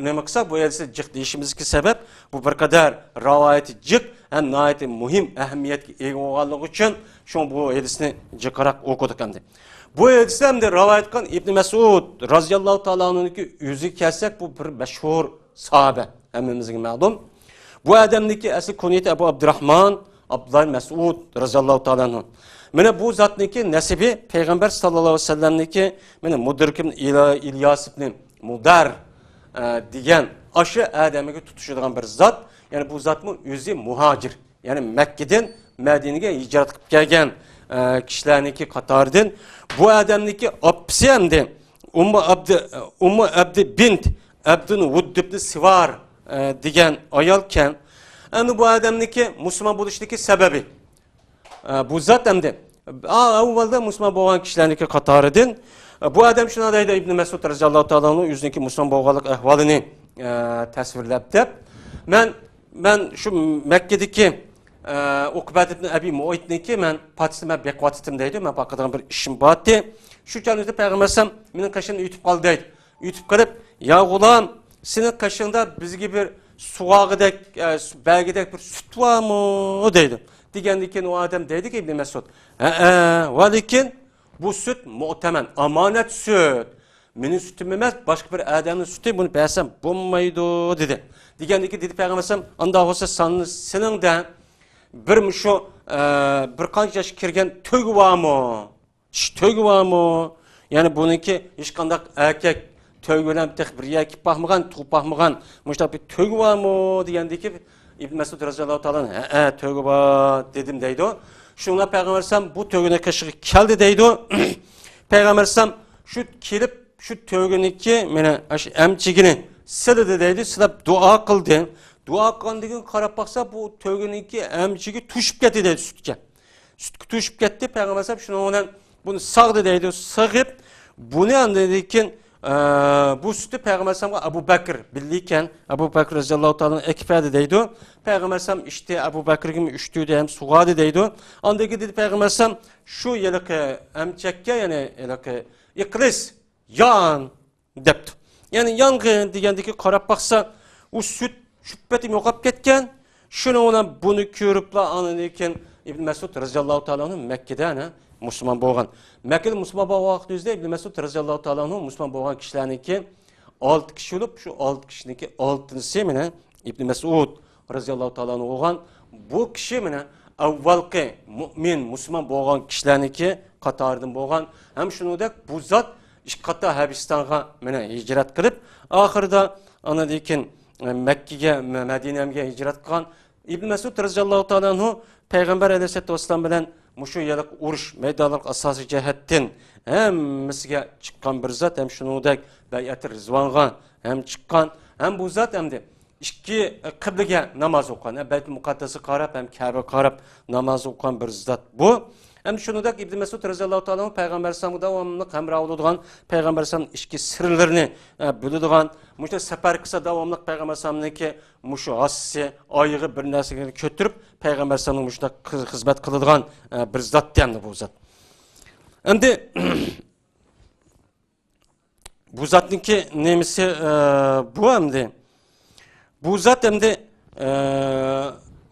ne maksa bu hadisi cık deyişimizki sebep bu bir kadar rivayeti cık hem nayeti muhim ehemmiyet ega olganlığı için şu bu hadisini cıkarak okuduk emdi. Bu hadisde hem de rivayet kan İbn Mesud radıyallahu ta'ala anh'ınki yüzü kessek bu bir meşhur sahabe hemmimizin ma'lum. Bu adamdaki asıl kunyeti Ebu Abdurrahman Abdullah Mesud radıyallahu ta'ala anhu. Mene bu zatniki nesibi Peygamber sallallahu aleyhi ve sellem'deki mene Mudrik'in İlyas ibn Mudar diyen aşı adamı tutuşulan bir zat. Yani bu zat mı yüzü muhacir. Yani Mekke'den Medine'ye hicret kılıp gelgen kişilerdeki Katar'dan. Bu adamdaki apsi hem de Ummu Abdi bint Abdun Vudd ibn Sivar diyen ayalken yani bu adamdaki Müslüman buluştaki sebebi. Bu zat hem de avvalda Müslüman boğan kişilerdeki Katar'dan. Bu adam şuna deydi İbn Mesud radıyallahu ta'ala'nın yüzündeki Müslüman boğalık ahvalini tasvirlep de. Ben şu Mekke'deki Ukbet ibn Abi Muayt'niki ben patistime bekvatitim deydi. Ben bakıdan bir işim battı. Şu canlıda Peygambersem benim kaşını ütüp kaldı deydi. Ütüp kalıp ya ulan senin kaşında biz gibi suağıdek, belgedek bir süt var mı deydi. Digendeki o adam dedi ki İbn Mesud. Valikin bu süt muhtemen, amanet süt. Benim sütüm emez, başka bir adamın sütü bunu beğensem bulmaydı dedi. Digendeki dedi Peygambersem anda olsa senin de bir şu bir kaç yaş kirgen tögü var mı? Tögü var mı? Yani bununki hiç kandak erkek tögülen tek bir yakip bakmagan, tuğup bakmagan muşta bir tögü var mı digendeki İbn Mesud radıyallahu ta'ala tögü var dedim deydi o. Şuna Peygambersem bu tögüne kaşığı geldi deydi o. Peygambersem şu kelip şu tögüneki mene emçigini sildi deydi, silip dua kıldı. Dua kıldığı karab baksa bu tögüneki emçigi tuşup gitti deydi sütke. Süt tuşup gitti Peygambersem şuna olan bunu sağdı deydi, sağıp bunu anladıkken bu sütü Peygamber'e Abu Bakr bildiğiken Abu Bakr radıyallahu ta'ala ekfedi deydi. Peygamber'e işte Abu Bakr gibi üçtüydü hem suğadı deydi. Andaki dedi Peygamber'e şu yılıkı emçekke yani yılıkı iklis yan depti. Yani yangın digendeki karab baksa o süt şüphetim yokap ketken şunu olan bunu körüpla anladıyken İbn Mesud radıyallahu ta'ala'nın Mekke'de Müslüman boğan. Mekke'de Müslüman boğan vaxtımızda İbn Mesud radıyallahu ta'ala'nın Müslüman boğan kişilerinki 6 kişi olup şu 6 kişininki 6'lısı mene İbn Mesud radıyallahu ta'ala'nın oğan bu kişi mene avvalki mümin Müslüman boğan kişilerinki Katar'dan boğan hem şunu da bu zat işkatta Habistan'a mene hicret kılıp ahırda anladıyken Mekke'ye Medine'ye hicret kılan İbn Mesud radıyallahu ta'ala'nın Peygamber aleyhisselatü vesselam bilen muşu yılık uruş meydanlık asası cehettin hem misge çıkan bir zat hem şunudek bayat-ı Rizvan'a hem çıkan hem bu zat hem de iki kıblege namaz okuyan hem Beyt-i Mukaddes'i karab hem Kabe karab namaz okuyan bir zat bu. Hem şunudek İbn Mesud radıyallahu ta'ala Peygamber sallallahu devamlılık hem ravuluduğun Peygamber sallallahu işki sırlarını bölüdüğün muşta sefer kısa devamlılık Peygamber sallallahu muşu assi ayığı bir nesini kötürüp Peygamber sallallahu muşta hizmet kılıdığın bir zat diyendi bu zat. Endi bu zatniki nemisi bu endi. Bu zat endi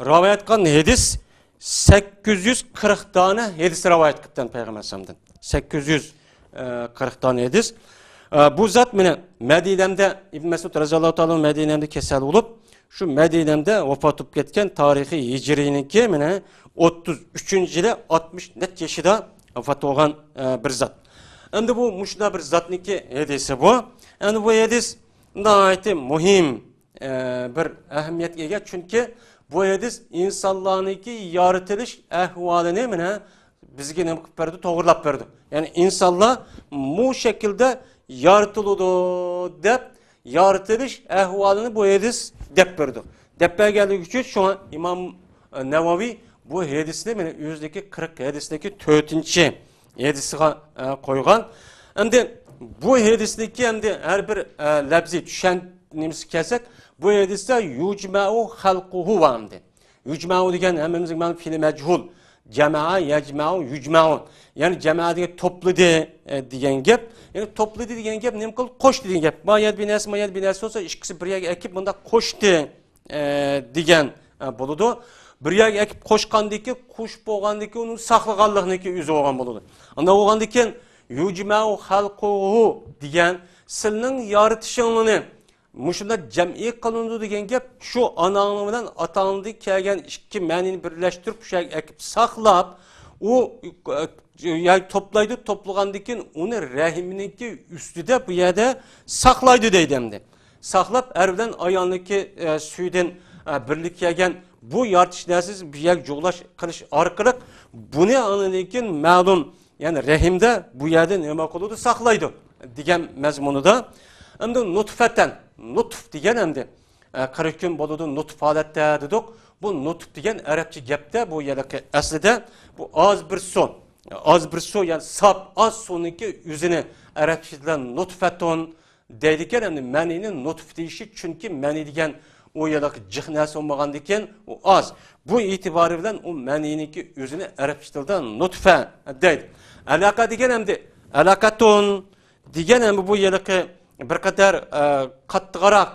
rivayet kılan hadis 840 tane hadis rivayet kıptan Peygamber Efendimiz'den. 840 tane hadis. Bu zat mene Medine'de İbn Mesud radıyallahu ta'ala Medine'de kesel olup şu Medine'de vefat olup ketken tarihi Hicri'ninki mene 33. yılı 60 net yaşında vefat olan bir zat. Endi bu muşda bir zatniki hadisi bu. Endi bu hadis nəhayət mühim bir ehemmiyet ega çünkü bu hadis insanlarınki yaratılış ahvalini mene bizge ne qilib berdi, to'g'rilab berdi. Yani insanlar bu şekilde yaratıldı deb yaratılış ahvalini bu hadis deb berdi. Deb berganligi uchun şu İmam Nevavi bu hadisni mene yüzdeki 40 hadisdeki 4-chi hadisiga qo'ygan. Endi bu hadisdeki endi her bir labzi tushun nemisi kelsak, bu hadisda yujma'u halquhu va endi. Yujma'u degan hammamizning ma'lum fe'li majhul. Cema'a yecma'u yucma'un. Yani cema'a degan to'pladi degan gap. Yani to'pladi degan gap nima qilib qo'shdi degan gap. Mayat binasi olsa ikkisi bir yerga ekib bunda qo'shdi degan bo'ladi. Bir yerga ekib qo'shgandan keyin qo'shib bo'lgandan keyin uni saqlaganligniki o'zi bo'lgan bo'ladi. Unda bo'lgandan keyin yujma'u halquhu degan silning yaratishingni Muşunda cem'i kılındı degan gap şu ananı bilan atandı kelgan ikki ma'nini birlashtirib şu ekib saqlab u yani toplaydı toplagandan keyin uni rahiminiki ustida bu yerda saqlaydi deydi endi. Saqlab erbilan ayonniki suydan birlik kelgan bu yaratish narsiz bir yer jo'g'lash qilish orqali buni andan keyin ma'lum yani rahimda bu yerda nima qiladi saqlaydi degan mazmunida endi nutfatan nutf degan endi 40 kun bo'ladi nutf holatda dedik. Bu nutf degan arabcha gapda bu yerda aslida bu oz bir suv. Oz bir suv yani sap az suvniki o'zini arabcha bilan nutfatun deydi ekan endi ma'nini nutf deyishi chunki ma'ni degan o yerdagi jihnasi bo'lmagandan keyin u oz. Bu e'tibori bilan u ma'niniki o'zini arabcha tilda nutfa deydi. Aloqa degan endi alaqatun degan endi bu yerdagi bir kadar qattiqroq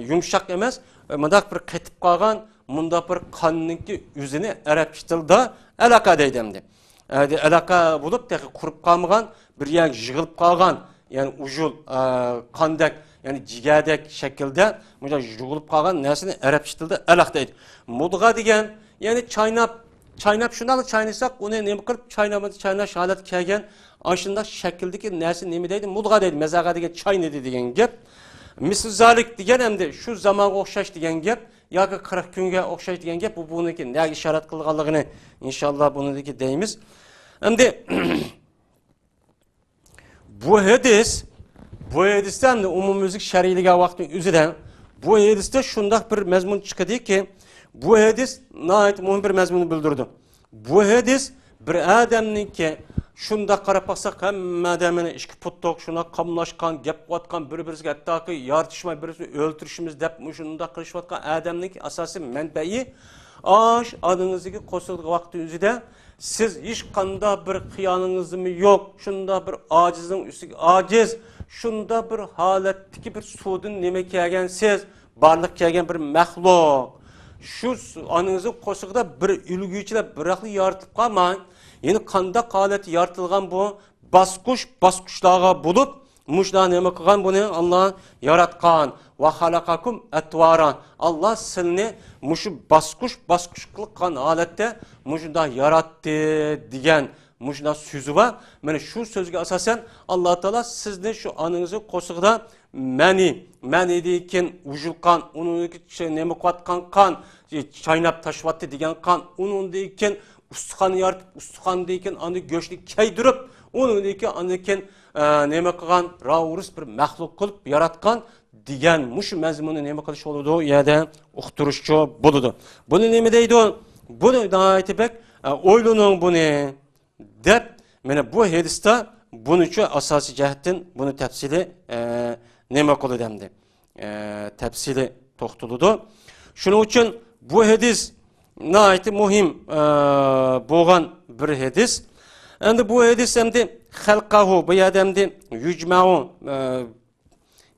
yumshoq emas, mundaq bir qetib qolgan, mundaq bir qonninki o'zini arabcha tilda aloqa deydi endi. Aloqa bo'lib, qurib qolmagan, bir yer yig'ilib qolgan, ya'ni ujul qondak, ya'ni jigadek shaklda bunday yig'ilib qolgan narsani arabcha tilda aloq deydi. Mudg'a degan, ya'ni chaynab shunday chaynasak, uni nima qilib chaynash holat kelgan aşında şekildeki nersi nemi deydi? Mudga deydi. Mezaga degan çayne degan gap. Misl zalik degan endi şu zamanga o'xshash degan gap yoki 40 kunga o'xshash degan gap bu buniki nega ishorat qilganligini inshaalloh buniki deymiz. Endi bu hadisdan umumiylik shar'iyliga vaqtning o'zidan bu hadisda shunday bir mazmun chiqadiki bu hadis nəhayət muhim bir mazmunni bildirdi. Bu hadis bir adamniki şunda qarab baxsaq hamma adamning ikki puttoq shuna qamlashgan, gap qilayotgan, bir-biriga hattoki yaratishmay birini o'ltirishimiz deb shunda qilishayotgan adamning asosiy manbai ash adingizdagi qo'shilgan vaqt o'zida siz hech qanday bir qiyoningiz yo'q, shunda bir ojizning ustiga ojiz, shunda bir holatdagi bir suvdan nima kelgansiz, barliq kelgan bir maxluq. Şu anınızın qo'shig'ida bir ulguvchilar biraqli yoritilib qolmang. Yani qanda holat yaratılgan bu basqushlarga bo'lib, mushda nima qilgan buni Allah yaratgan va xalaqakum atvaran. Allah sizni mushu basqush qilgan holatda mushda yaratdi degan mushda so'zi va mana shu so'zga asosan Alloh taolo sizni shu aningizning qo'shig'ida mani degan ujulqan, uniki nima qilayotgan qon, chaynab tashvatdi degan qon, uningdan ustixon yaratib, ustixondan keyin uni go'shtni kaydirib, undan keyin anikin nima qilgan, ravurus bir maxluq qilib yaratgan degan mush mazmunni nima qilish bo'ladi, u yerda uqtirishchi bo'ladi. Buni nima deydi? Buni aytibek, o'ylaning buni deb, mana bu hadisda buningcha asosiy jihatdan buni tafsili nima qiladi demdi. Tafsili to'xtaladi. Shuning uchun bu hadis nəhayət muhim bo'lgan bir hadis. Endi bu hadis endi halqahu bu yerda endi yujma'u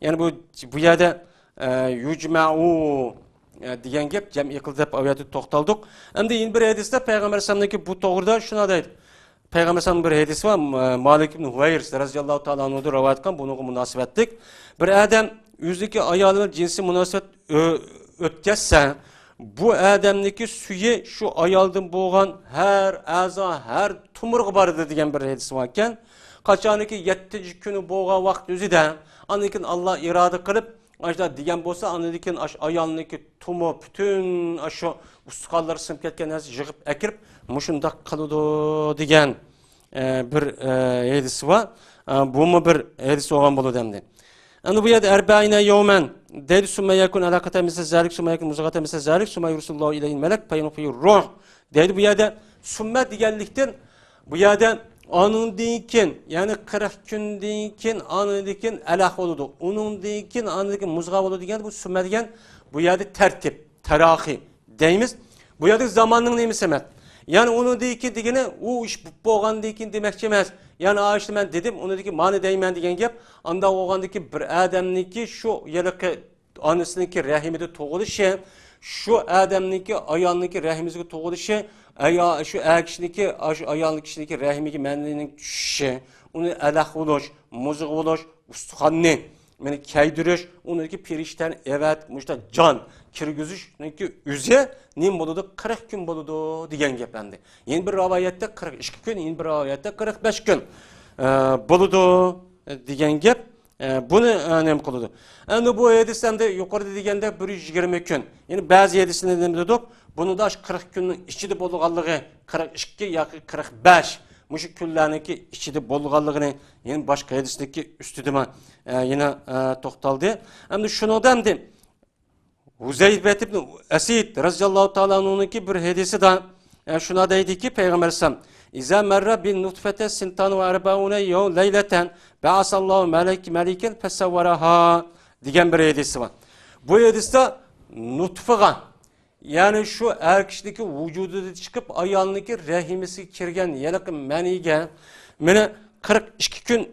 yani bu yerda yujma'u degan gap jam'i qildi deb oyatda to'xtaldik. Endi yana bir hadisda Payg'ambar sallallohu bu to'g'rida shuna deydi. Payg'ambar sallallohu bir hadis var. Malik ibn Huwayrs radhiyallohu ta'ala anhu rivoyat qilgan bunga munosabatlik. Bir odam o'zidagi ayolining jinsi munosabat o'tkazsa, bu odamniki suyi shu ayoldan bo'lgan har a'zo, har tumurga boradi degan bir hadis var ekan. Qachoniki 7 kuni bo'lgan vaqt o'zida, anikin Alloh iroda qilib Aşda diyen bolsa anadikin ayağındaki tumu bütün aşo ustqanları sınıp ketken az yığıp ekirip muşunda kalıdı diyen bir hadisi var. Bu mu bir hadisi olan bolu demdi. Yani bu yerde erba'ine yevmen dedi sümme yakun alakata misal zalik sümme yakun muzagata misal zalik sümme yursullahu ileyhin melek peynufiyyur ruh dedi bu yerde sümme diyenlikten bu yerde Onun deyken yani 40 gün deyken anı deyken alah oldu. Onun deyken anı deyken muzgav oldu diyen bu sümme diyen bu yerde tertip, terahi deyimiz. Bu yerde zamanın neymiş emet. Yani onu deyken diyene o iş boğan deyken demek demez. Yani ağaçta ben dedim onu deyken mani deymen diyen gap. Anda oğandaki bir adamniki şu yelaki anısındaki rahimede toğuluşu şu adamniki ayağındaki rahimizde toğuluşu şu kişideki ayağındaki kişideki rahimdeki menlinin düşüşü, onu alah oluş, muzuk oluş, ustahanlı, yani kaydırış, ondaki pirişten evet, muşta can, kirgüzüş, neki üze, nim boludu, 40 gün boludu diyen gependi. Yeni bir rivayette 42 gün, yeni bir rivayette 45 gün boludu diyen gep. Bunu önem kılıdı. Yani bu hadisten de yukarıda degende 120 gün. Yani bazı hadisinde ne dedik? Bunu da 40 günün içinde bolğanlığı 42 yakı 45. Muşu küllerniki içinde bolğanlığını yani başka hadisteki üstüdüme yine toxtaldı. Hem şunu demdi. Huzeyfe ibn Esid radıyallahu ta'ala anhu'nunki bir hadisi de şuna deydi ki Peygamber sallallahu İza merra bin nutfete sintan ve erbaune yevm leyleten ba'asallahu meliken fesevveraha diyen bir hadisi var. Bu hadiste nutfıga yani şu erkişteki vücudu çıkıp ayağındaki rahimisi kirgen yalakın menige mene 42 gün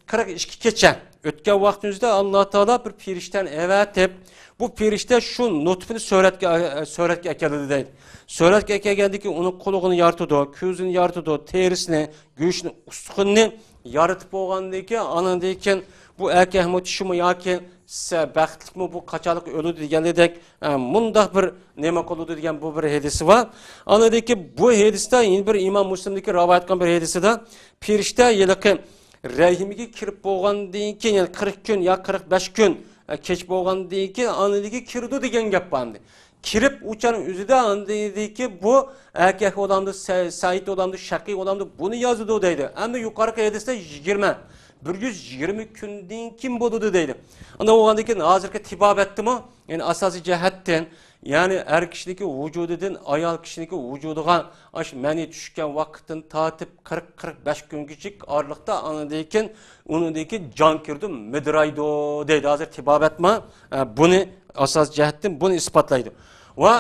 42 geçen ötken vaktimizde Allah Teala bir pirişten evet hep bu pirişte şu nutfını söyletke ekeledi değil. Söyletke ekeldi ki onun koluğunu yartıdı, közünü yartıdı, terisini, güçünü, ustukunu yaratıp oğandaki anandayken bu erkek mi tişimi yaki bəxtlik mi bu kaçalık ölüdü diyenledek mundak bir nemek oludu diyen bu bir hadisi var. Anadaki bu hadiste yine bir İmam Müslim'deki rivayet kan bir hadisi de pirişte yılki rahimiga kirib bo'lgandan keyin yani 40 gün ya 45 gün kech bo'lgandan keyin anadagi kirdi degan gap bandi. Kirib uçanın o'zida andiki bu erkek odamdı, Said odamdı, Şakî odamdı bunu yazdı deydi. Endi yuqorqi hadisda 120 kundan kim bo'ldi deydi. Anda o'g'andaki hozirgi tibab etdimi? Yani asosiy jihatdan yani er kişideki vücududan ayol kişideki vücuduga aş meni tushgan vaqtdan tatip 40-45 gün küçük aralıkta anadayken onundaki can kirdi midraydı deydi. Hazır tibab etme bunu asas jihatdan bunu ispatlaydı. Ve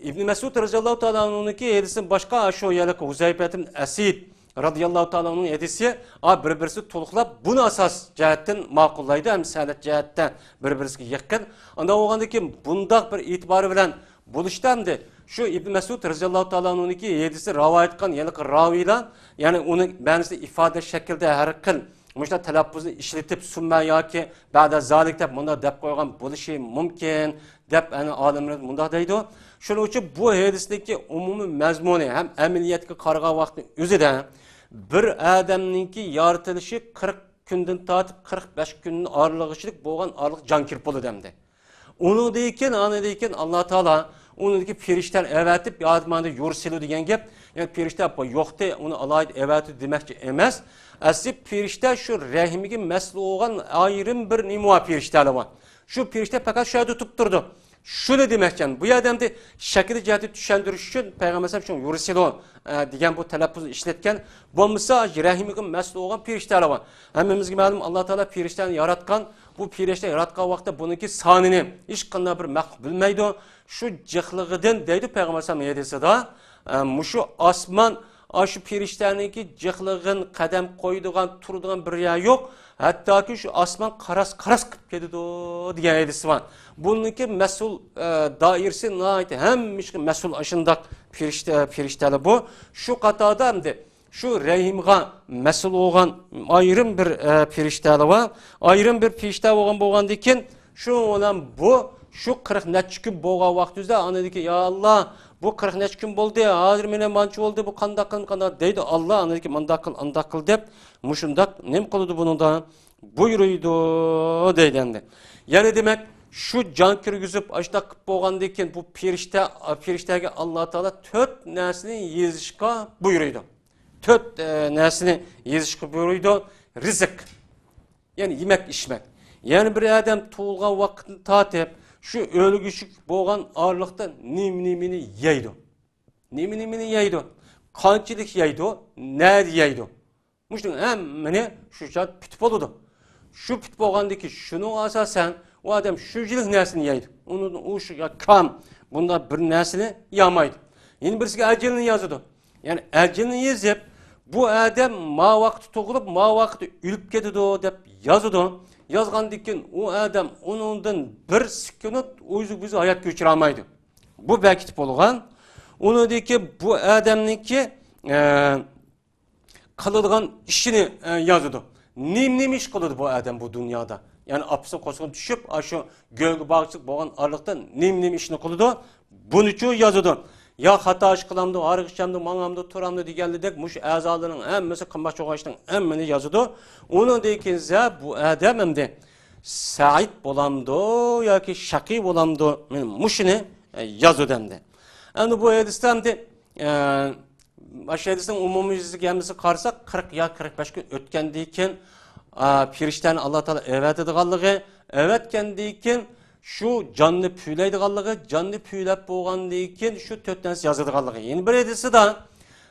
İbn Mesud radıyallahu ta'ala anhu'nunki hadisin başka aşağı yalak Huzeyfe ibn Esid radıyallahu ta'ala anhu'nun hadisi bir-birisi toluqlap bunu asas jihatdan ma'qullaydı hem salat jihatdan bir-birisiga yaqin. Anda o'g'andaki bundaq bir itibarı bilan buluştandı. Şu İbn Mesud radıyallahu ta'ala anhu'nunki hadisi rivayet qilgan yalak raviylar yani onu ma'nosida ifade şekilde har xil Muşta telaffuzni işletip sunma yoki ba'da zalik deb bunda deb qo'ygan bo'lishi mumkin deb ana olimlar bunda deydi. Shuning uchun bu hadisdagi umumiy mazmuni ham amaliyotga qaragan vaqtning o'zida bir odamningki yaratilishi 40 kundan tortib 45 kunning oralig'ichilik bo'lgan oraliq jon kirib bo'ladi demdi. Uni deyken ana deyken Alloh taolo uniki ferishtalar evatib yozmanda yursilu degan gap. Yani ferishta yo'qda uni alayda evatib demakchi emas. Asli ferishta şu rahimiga mas'ul bo'lgan ayrim bir nima ferishtalar bor. Şu ferishta fakat şu yerda turib turdi. Shuni demakkan bu odamni shakli jihati tushuntirish uchun payg'ambar alayhisalom shuni yursilu degan bu talaffuzni ishlatgan. Bo'lmasa rahimiga mas'ul bo'lgan ferishtalar bor. Hammamizga ma'lum Alloh taolo ferishtani yaratgan. Bu ferishta yaratgan vaqtda buniki sonini hech qanday bir maxluq bilmaydi. Shu jihligidan deydi payg'ambar alayhisalom hadisida mushu osmon Aşı perişterniki cıhlığın, kadem koyduğun, turduğun bir yer yok. Hatta ki şu asman karas kıp kedi diye edisi var. Bununki mesul dairesi nait hem mesul aşındak perişteli bu. Şu katada hem de şu rehimga mesul olan ayrım bir perişteli var. Ayrım bir perişteli olan dikin şu olan bu şu 40 neçə gün boğa vaxtımızda ana dedi ki ya Allah bu 40 neçə gün oldu ya hazır mene mançı oldu bu kandakın deydi Allah ana dedi ki mandakıl dep muşundak nem kılıdı bunun da buyuruydu deylendi. Yani demek şu can kirgizip açtak boğan diken bu periştege Allah Teala 4 nesini yezişka buyuruydu. 4 nesini yezişka buyuruydu. Rızık. Yani yemek içmek. Yani bir adam tuğulgan vakitini tatip şu ölgüşük boğan ağırlıkta nimini yeydi. Nimini yeydi. Kançılık yeydi. Nerede yeydi? Muştun hemmeni şu çat pütüp oludu. Şu pütüp olgandaki şunun asasen o adam şu cilik nesini yeydi. Onun o şu kam bunda bir nesini yamaydı. Yine birisi ecelini yazdı. Yani ecelini yazıp bu adam ma vakti toğulup ma vakti ülüp ketidi dep yazdı. Yazgan dikin o adam onundan bir sekund o'zi bizi hayat geçire almaydı. Bu belki bolgan. Onu ki bu adamniki kılılgan işini yazdı. Nim iş kıldı bu adam bu dünyada. Yani apsa kosuna düşüp aşı gölge bağışık bolgan arlıktan nim işini kıldı. Bunu için yazdı. Ya hata iş kılamdı, arıqışamdı, manamdı, turamdı digeldi muş azalarının hemmesi kımbaç çoğaçtın hemmini yazdı. Onu dekinse bu adam hem de sa'id bolamdı ya ki şaki bolamdı muşini yazdı demdi. Yani bu hadisten de başka hadisten umumi yüzü gelmesi karsak 40 ya 45 gün ötkendiyken pirişten Allah Teala evet edigallığı evet kendiyken şu canlı püyleydigallığı canlı püylep boğandıyken şu töttensi yazıdigallığı. Yeni bir hadisi de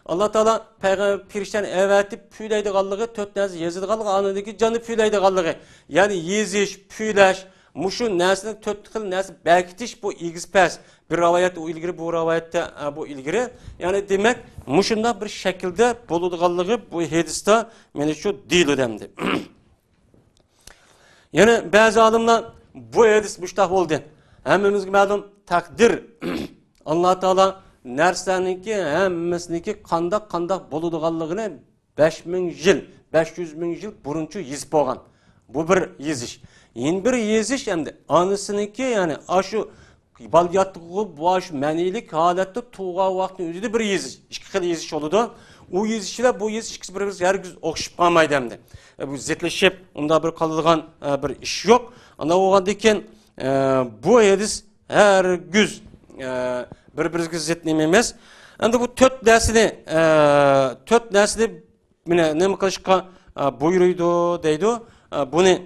Allah Teala peygamber pirişten evet püyleydigallığı töttensi yazıdigallığı anındaki canlı püyleydigallığı. Yani yeziş, püyleş, muşun nesini tötkül nesi belkitiş bu ilgisiz bir rivayet o ilgiri bu rivayette bu ilgiri. Yani demek muşunda bir şekilde buluduğallığı bu hadiste meni şu değil ödemdi. Yani bazı adamlar bu hadis müştah oldu. Hemmimizge ma'lum takdir. Allah Teala nersaninki hemmesiniki kandak buluduğallığını 5000 yıl, 500 bin yıl burunçu yezip olgan. Bu bir yeziş. Yeni bir yeziş hem de anısınınki yani aşı baliyatlığı bu aşı manilik halette tuğğa vaktinin özü de bir yeziş. İki kere yeziş oludu. O yezişle bu yeziş ikisi birbirimiz her gün okşup kalmaydı hem de. Bu zetleşip onda bir kalılgan bir iş yok. Ana oğandayken bu hadis her gün birbirimizge zetlememiz. Endi bu dört nesli ne kılışka buyuruydu deydi. Bunu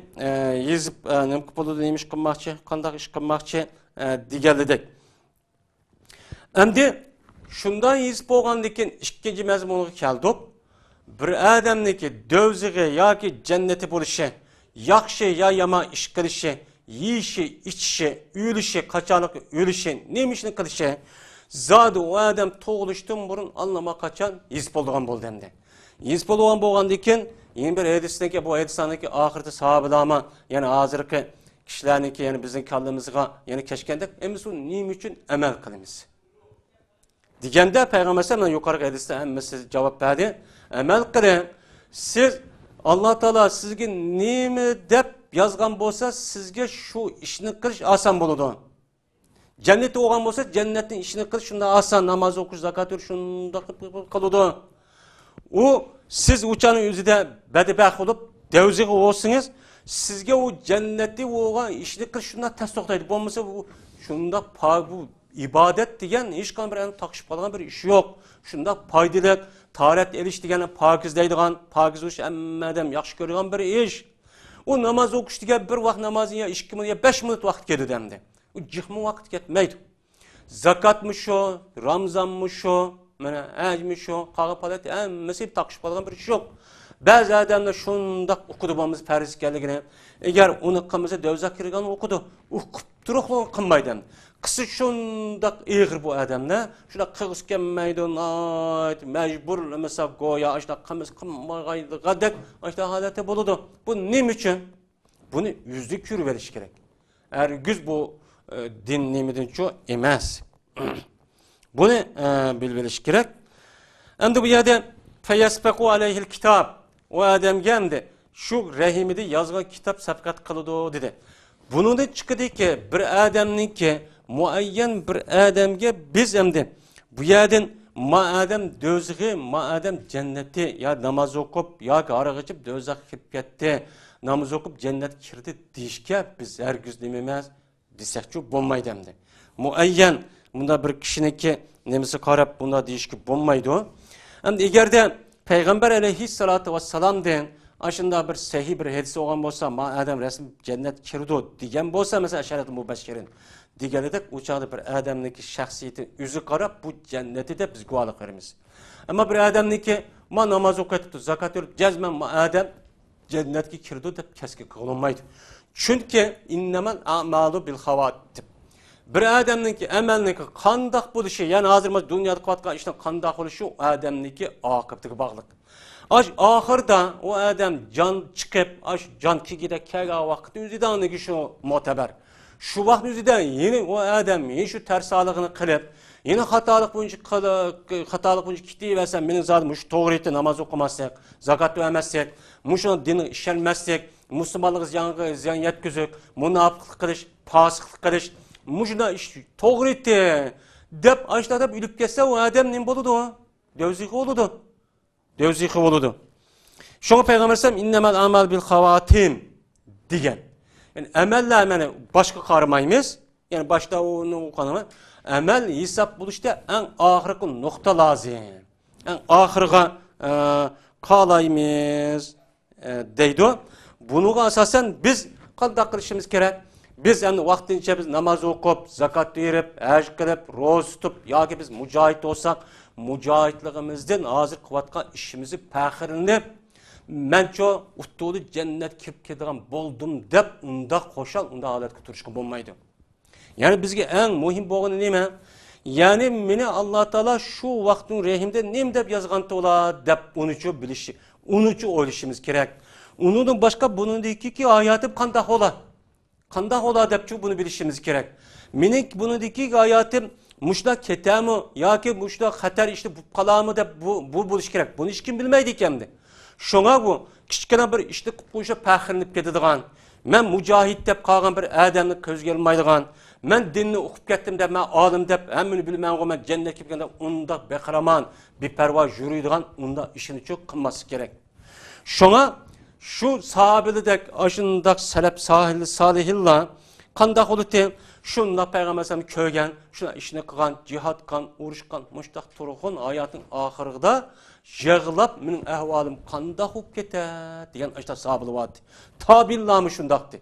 yazıp ne kupolu neymiş kılmakçı, kandak iş kılmakçı digeldik. Endi şundan yazıp olgandayken ikinci mezmunu keldik. Bir adamniki dövzüğü ya ki cenneti buluşu, yakşı ya yama iş kılışı, yiyişi, içişi, üyülüşü, kaçanlık üyülüşü, neymişini kılışı, zadı o adam toğuluştun burun anlama kaçan yazıp olduğun bol demdi. Yazıp olduğun boğandayken yeni bir hadisteki bu hadistandaki ahireti sahabılama yani hazırki kişilerinki yani bizim kallımızga yani keşkendik emisu neyim için emel kılımız. Digende Peygamber Sallallahu yukarı hadiste emmesi cevap verdi. Emel kılın. Siz Allah Teala sizge neyimi dep yazgan bolsa sizge şu işini kılış asan boludu. Cenneti oğan bolsa cennetin işini kılış şunda asan namaz okuş zakat veriş şunda kılıdı. O siz uçanın yüzüde bedibah olup devziği olsunuz. Sizge o cenneti oğan işini kılış şunda ters toktaydı. Bu olmasa bu şunda bu ibadet diyen hiç bir takışıp kalan bir iş yok. Şunda paydilik, taharet eliş diyen pakizdeydiğen, pakiz oluş emmedem yaxşı görülen bir iş. O namaz okuş diyen bir vakit namazın ya 2 minut ya 5 minut vakit gedi demdi. O cihmi vakit getmeydi. Zakatmış o, Ramzanmış o, hacmış o, kağı palet emmesi takışıp kalan bir iş yok. Bazı adamlar şundaq okudu bo'lmamiz farz ekanligini. Agar uni qilmasa dozaq kirgan o'qidi. O'qib turuqlan qilmaydi. Qisi şundaq ig'ir bu adamlar. Shunda qig'is kelmaydi, majburlamasa go'yo ashta qimiz qilmaydi, gadek ashta holati bo'ladi. Bu nima uchun? Buni yuzda ko'rib verish kerak. Ergüz bu din nimidan-chu emas. Buni bilib kerak. Endi bu yerda fayasbaqu alayhil kitab. O adam geldi. Şu rahimide yazgan kitap sabqat qiladi dedi. Bundan chiqadi ki bir adamniki muayyan bir adamga biz endi bu yerdan ma adam do'zaxi, ma adam jannati ya namoz o'qib yoki aroq ichib do'zax kirib ketdi, namoz o'qib jannat kirdi deyishga biz hargiz nima emas desakchu bo'lmaydi endi. Muayyan bunda bir kishiniki nemisi qarab bunda deyishga bo'lmaydi. Endi agarda Peygamber aleyhissalatu vesselam den aşında bir sahih bir hadis olan bolsa ma adam resmi cennet kirdi diyen bolsa mesela şerat-ı mübeşşerin digelede uçağda bir adamniki şahsiyeti yüzü qarab bu cenneti de biz guvalık verimiz. Ama bir adamniki ma namaz okuyup zakat verip cezmen ma adam cennetki kirdi de keski kılınmaydı. Çünkü innemel a'malu bil havatib. Bir adamniki emelniki qandaq buluşu yani hazırmaz dünyada qatqan işten qandaq buluşu adamniki akıbtiki bağlıq. Aş ahırda o adam can çıkıp aş can kigide kega vakti üzüdanliki şu muteber. Şu vakti üzüden yine o adam yine şu tersalığını kılıp yine hatalık boyunca kitleyi versen benim zaten şu doğruydu namaz okumazsak, zakat vermezsek, muşun dini işlenmezsek, Müslümanlığı ziyan yetkizük, münafıklık kılış, fasıklık kılış, muşuna iş doğruydu dep aşağıda ülüp geçse o adam ne boludu o? Dövziki oludu. Dövziki oludu. Şunu Peygamber sallam innemel amal bil havatim diyen. Yani emelle emene başka karmayımız. Yani başta onu kanımı. Emel hesap buluşta en ahırkı nokta lazım. En ahırga kalayımız deydi. Bunu asasen biz kandak kılışımız gerek. Biz yani vaktince biz namaz okup, zakat verip, haj kılıp, roz tutup, ya ki biz mücahit olsak, mücahitliğimizden hazır kıvatqa işimizi pəxirinib, mən ço uttuğulu cennet kirib kediğen boldum dep, unda koşal, unda aletki turuşqın bulmaydı. Yani bizge en muhim boğunu neyme? Yani meni Allah Teala şu vaktin rehimde neyim dep yazgantı ola dep, unucu bilişi, unucu oylışımız gerek. Unudun başka bunun deyiki ki hayatı kandak ola. Kandak ola dep ço bunu bilişimiz gerek. Menik bunun deyiki ki hayatı muşta ketamı ya ki muşta hatar işte bu kalamı da bu buluş gerek. Bunu hiç kim bilmeydi kendi. Şuna bu kiçkene bir işte kuşa pəxirinib ketadigan. Men mücahit dep qalgan bir adamni ko'z gelmaydigan. Men dinni o'qib ketdim deb, men olim deb, hammani bilman men jannatga kelganda unda beqaraman, beparvo yuradigan, unda ishini cho'q qilmaslik kerak. Şuna şu sahabelik aşındaq salaf salihillah qandaq oldu şunda Peygamber sallam kögen, şuna işini qilgan, jihad qilgan, urushgan, mushtaq turg'un hayatın ahirida yig'lab mening ahvolim qandaq bo'lib ketadi degan ashta sahabelik vardı. Tabiillami shundaqdi.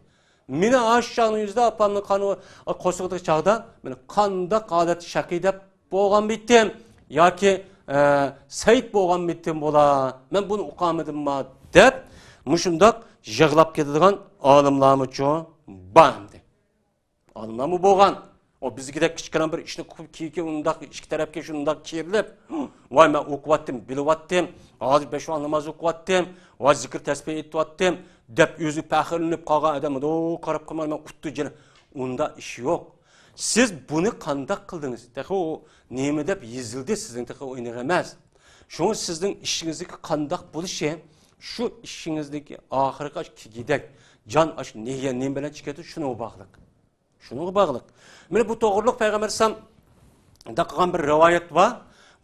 Meni aşağının yüzde apanın kanı qo'shig'idagi chaqda meni qandaq holat shaqi deb bo'lgan bitdim yoki sayt bo'lgan bitdim bo'la. Men buni o'qamadim-ma deb mushundaq yig'lab ketadigan olimlarmi cho bandi. Olimlarmi bo'lgan. O bizgidek kichkina bir ishni qilib kiyki undaq ikki tarafga shundaq kerilib, voy men o'qiyotdim, bilyaptim, hozir 5 vaqt namoz o'qiyotdim, va zikr tasbih etyaptim deb o'zi faxrlanib qolgan odam, "O, qarab qolmay men qutdi jini." Unda ish yo'q. Siz buni qandaq qildingiz? Taxi o nima deb yozildi sizning taxi o'yinga emas. Shuni sizning ishingizdagi qandaq bo'lishi, shu ishingizdagi oxirgi kigidek jon ash nega nima bilan chiqadi shuna bog'liq. Şuna bağlıq. Mene bu doğruluk Peygamber sallam da qilgan bir rivayet var.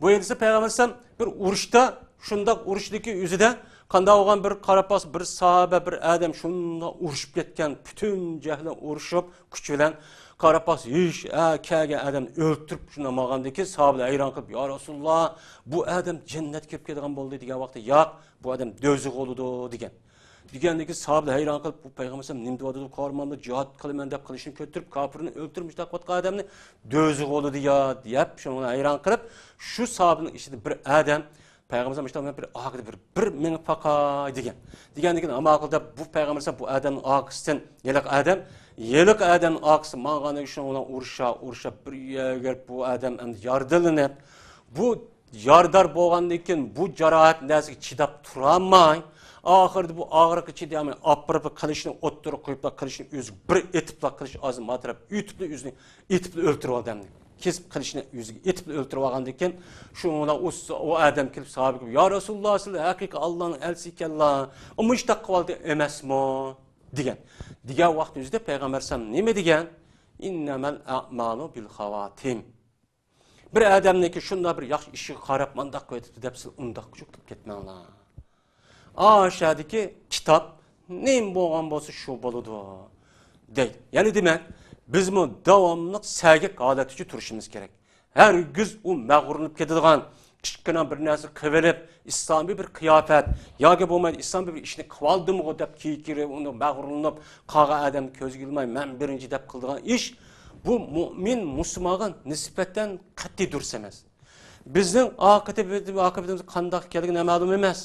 Bu endisi Peygamber sallam bir uruşta, şunda uruşdaki yüzüde qanda olgan bir qarabas bir sahabe bir adam şunda uruşup ketken, bütün cehlen uruşup kuch bilan qarabas ish kaga adam o'ltirib shunda mağandaki sahabeler hayron qilib, "Ya Rasulullah, bu adam cennet kirib ketgan bo'ldi" degan vaqtda, "Yo'q, bu adam do'zax bo'ldi" degan. Degandagi sahabeler hayron qilib, bu Peygamber sallam nima deydi? Qarmanda jihad qilaman deb qilishini ko'tirib, kofirni o'ltirib taqvatgan odamni do'zax bo'ldi deb, shuni hayron qilib, shu sahabening ichida bir adam Peygamberimiz işte bir ağır bir meni faka degan. Degan ama akılda bu peygamberimiz bu adamın ağısından yelik adam ağısı mağana için ona urşa bir yer bu adam endi yardılanıp bu yardar bolgandan keyin bu jarohat narsaga chidab turamay ahirda bu ağırlık chidamay apırıp qilishni o'ttirib qo'yib qilishni o'zi bir etibla qilish oz matrab yutibli o'zini etibli o'ltirib odamni kesib qilishni o'ziga etibli o'ltirib olgandan keyin shuna o adam kelib sahobaga ya Rasululloh siz haqiqiy Allohning elchisi ekanlar mushtaq qildi emasmi degan vaqt o'zida payg'ambar sallam nima degan innamal a'malu bil xavatim bir adamniki shunda bir yaxshi ishiga qarab mandaq qo'yibdi deb siz undaq qilib ketmanglar aşağıdaki kitap neyim bo'lgan bo'lsa shu bo'ladi deydi. Yani demek biz bu devamlı sergik holat uchun turishimiz kerak. Her gün o mag'rurlanib ketadigan kichkina bir narsa qivilib islomiy bir qiyofat yoki bo'lmaydi islomiy bir ishni qildim deb kiyikirib uni mag'rurlanib qolgan odam ko'ziga ilmay men birinchi deb qildigan ish bu mo'min musulmonga nisbatan qat'iy dursa emas. Bizning oqibatimiz qanday ekanligi ma'lum emas.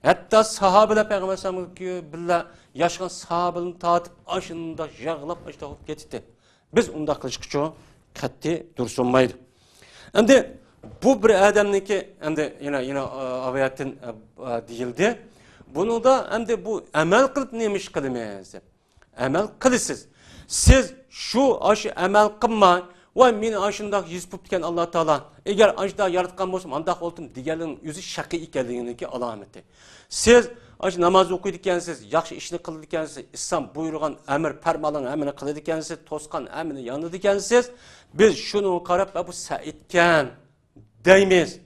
Hatta sahabeler Peygamber sallallahu billah yaşayan sahabelerini tatip aşında yağlap aşında gitti. Biz onda kılışık çoğu katli dursunmaydı. Şimdi bu bir adamniki yine aviyatın değildi. Bunu da hem de bu emel kılıp neymiş kılmayız. Emel kılısız. Siz şu aşı emel kılmayın. Ve min aşında yüz püpken Allah Teala eğer aşında yaratkan olsam andak oldum diğerlerin yüzü şakı ikenliğindeki alameti. Siz aşı namaz okuyduğunuz, yaxşı işini kıldığınız, İslam buyurgan emir fermanın emrini kıldığınız, toskan emrini yanıdığınız, biz şunu karab bu saitken deymiz.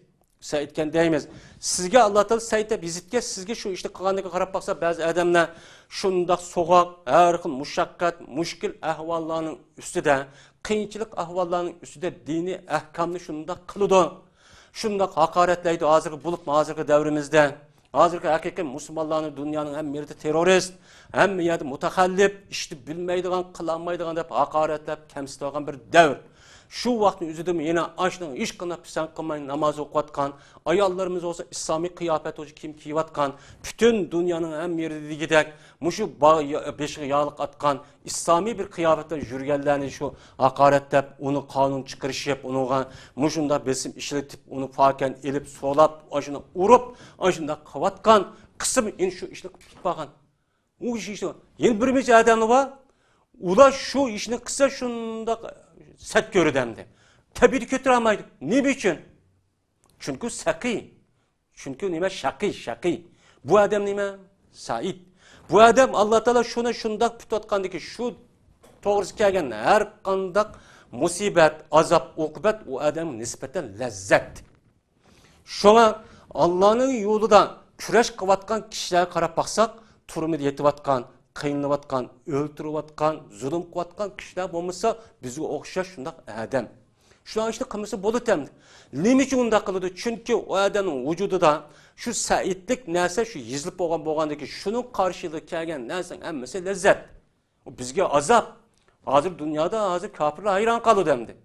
Sizge Allah Teala sayta bizitke sizge şu işte kılganlığı karab baksa bazı adamlar şundak soğuk, her xil muşakkat, muşkil ahvallarının üstüde qiyinchilik ahvollarning ustida diniy ahkamni shunda qiladi. Shunda haqoratlaydi hozirgi bo'lib hozirgi davrimizda. Hozirgi haqiqiy musulmonlarning dunyoning ham yerida terrorist, hamma yerda mutaxallif, ishni bilmaydigan, qilolmaydigan deb haqoratlab kamsitgan bir davr. Şu vaqtni o'zida yana ashning ish qilib pisand qilmay namoz o'qiyotgan, ayollarimiz olsa islomiy qiyofat o'zi kim kiyayotgan, butun dunyoning ham yeridagidek mushu beshiga yog'liq atgan islomiy bir qiyofatda yurganlarni shu haqoratlab, uni qonun chiqarishib, unga mushunda besim ishlatib, uni fakan elib, so'lab, ashuni urib, ashunda qilayotgan qism in shu ishni qilib qolgan. U ishni yana bir necha odamlar bor. Ular şu işini kısa şunda set görüdemdi. Tabii götüremaydı. Ne için? Çünkü sakî. Çünkü nime şakî. Bu adam nime? Said. Bu adam Allah Teala şuna şundak tutatkandı ki şu doğrusu kelgen her kandak musibet, azap, okubat o adam nispeten lezzet. Şuna Allah'ın yolunda küreş kıvatkan kişilere karab baksak turumda yetivatkan kıyınlıvatkan, öldürüvatkan, zulüm kıvatkan kişiler olmasa bizi okşar şundak adam. Şu an işte kımısı bolu temdi. Nemi için onda kılıdı? Çünkü o adamın vücudu da şu saitlik neyse şu yizlip boğandaki şunun karşılığı kelgen neyse emmesi lezzet. O bizge azap. Hazır dünyada hazır kafirler hayran kalı demdi.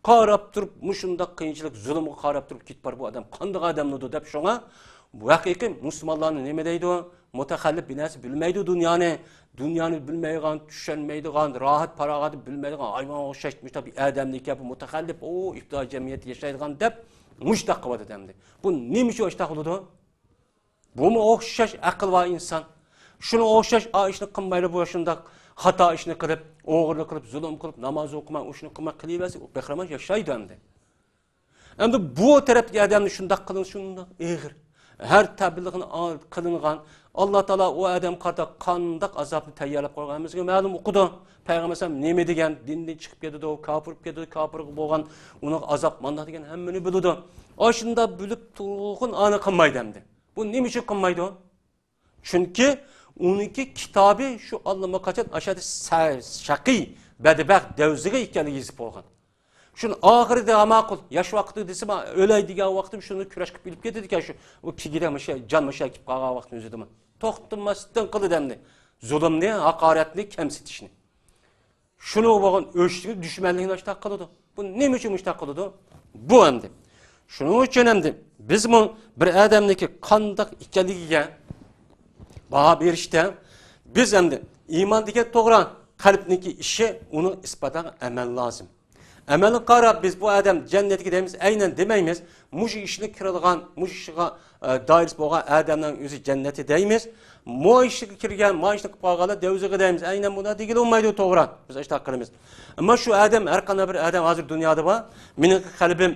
Karab durup muşunda kıyınçılık, zulümü karab durup git var bu adam. Kandık adamlıdı deyip şuna bu hakiki Müslümanların ne deydi o? Mutakallif binası bilmeydi dünyanı bilmeydiğin, düşünmeydiğin, rahat paragatı bilmeydiğin, ayman okşaşmış tabi adamlık yapı mutakallif o iftihar cemiyeti yaşaydiğin deyip muştak kıvadı demdi. Bu neymiş o iştah oldu? Bu mu okşaş akıl var insan? Şunu okşaş işini kılmayla bu yaşında hata işini kılıp, oğurluk kılıp, zulüm kılıp, namaz okumak, o işini kılmak kılıyverse o bekraman yaşaydı demdi. Hem de bu taraftaki adamın şundak kılın şundak eğir. Her tabiligini kılıngan Allah Teala o adam karda kandak azabını tayyarlap koyganımızga ma'lum okudu. Peygamber sallam neme degen dinden çıkıp ketdi o kafir bolgan onu azap manda degen hemmeni bildi. Aşında bilip turgun anı kılmaydı demdi. Bu neme için kılmaydı o? Çünkü onunki kitabı şu Allah'ıma kaçan aşağıda şakî, bedbaht, devzige ekanligi yazıp olgan. Şunu ahirde amakul yaş vakti desem öley digen vaktim şunu küreş kıp bilip ketdi diken şu o kigide canmışa kip qalan vaktin özü demi. Toxtunmasdan kılı demdi. Zulümni, hakaretni, kemsitişini. Şunu o bağın ölçtüğü düşmanlığını açtaq kılıdı. Bu ne için açtaq kılıdı? Bu emdi. Şunun için endi biz bu bir adamniki qandaq ekanligiga baho berishda biz endi iymon degan to'g'ri qalbniki ishi uni isbotlagan amal lozim. Amalga qarab biz bu adam jannatga deymiz, aynan demaymiz. Mushi ishni kiradigan, mushi ishga doir bo'lgan odamning o'zi jannati deymiz. Mo ishga kirgan, mo ishni qilib qolganlar devziga deymiz. Aynan buna deyilmaydi to'g'ri. Biz ishta qilamiz. Ammo shu odam har qanday bir odam hozir dunyoda bor. Mening qalbim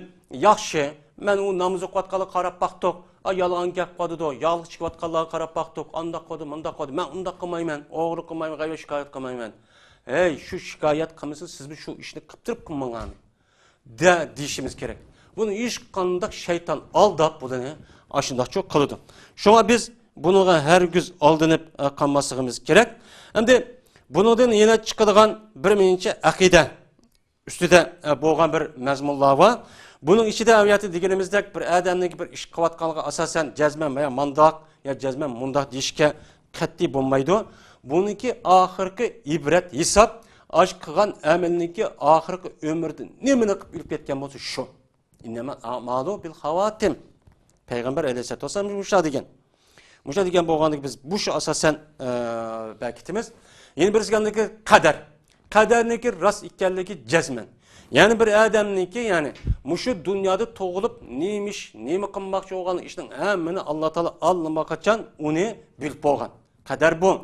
yaxshi. Men u namoz o'qiyotganlarga qarab baqdiq. Yolg'on gap qoldi-do, yolg'iz chiqayotganlarga qarab baqdiq. Undaq qildi, mundaq qildi. Men undaq qilmayman, o'g'ri qilmayman, g'ayba shikoyat qilmayman. Hey, şu şikayet kımısız siz mi şu işini kıptırıp kılmangan de deyişimiz gerek. Bunu iş kanındak şeytan aldap bu da ne? Aşındak çok kalıdı. Şuna biz bunu her güz aldınıp kanmasımız gerek. Hem de bunun yine çıkıdığan bir minince akide üstüde boğan bir mezmullah var. Bunun içi de aviyatı diyelimizde bir adamdaki bir iş kıvatkanlığı asasen cezmen veya mandak ya cezmen mundak deyişke katli bulmaydı. Bununki ahirki ibret, hesap, aşk kılgan amelninki ahirki ömürde nemini kılıp ülüp etken olsa şu. İnnemel a'malu bil havatim. Peygamber aleyhisselatü vesselam muşa degen. Muşa degen boğandık biz bu şu asasen belkitimiz. Yeni bir zgandaki kader. Kaderniki rast ikkenliki cezmen. Yani bir adamniki yani muşu dünyada toğulup neymiş, neymi kılmakçı olğan işin hemmini Allah Teala anlamakçan onu bilip boğan. Kader bu.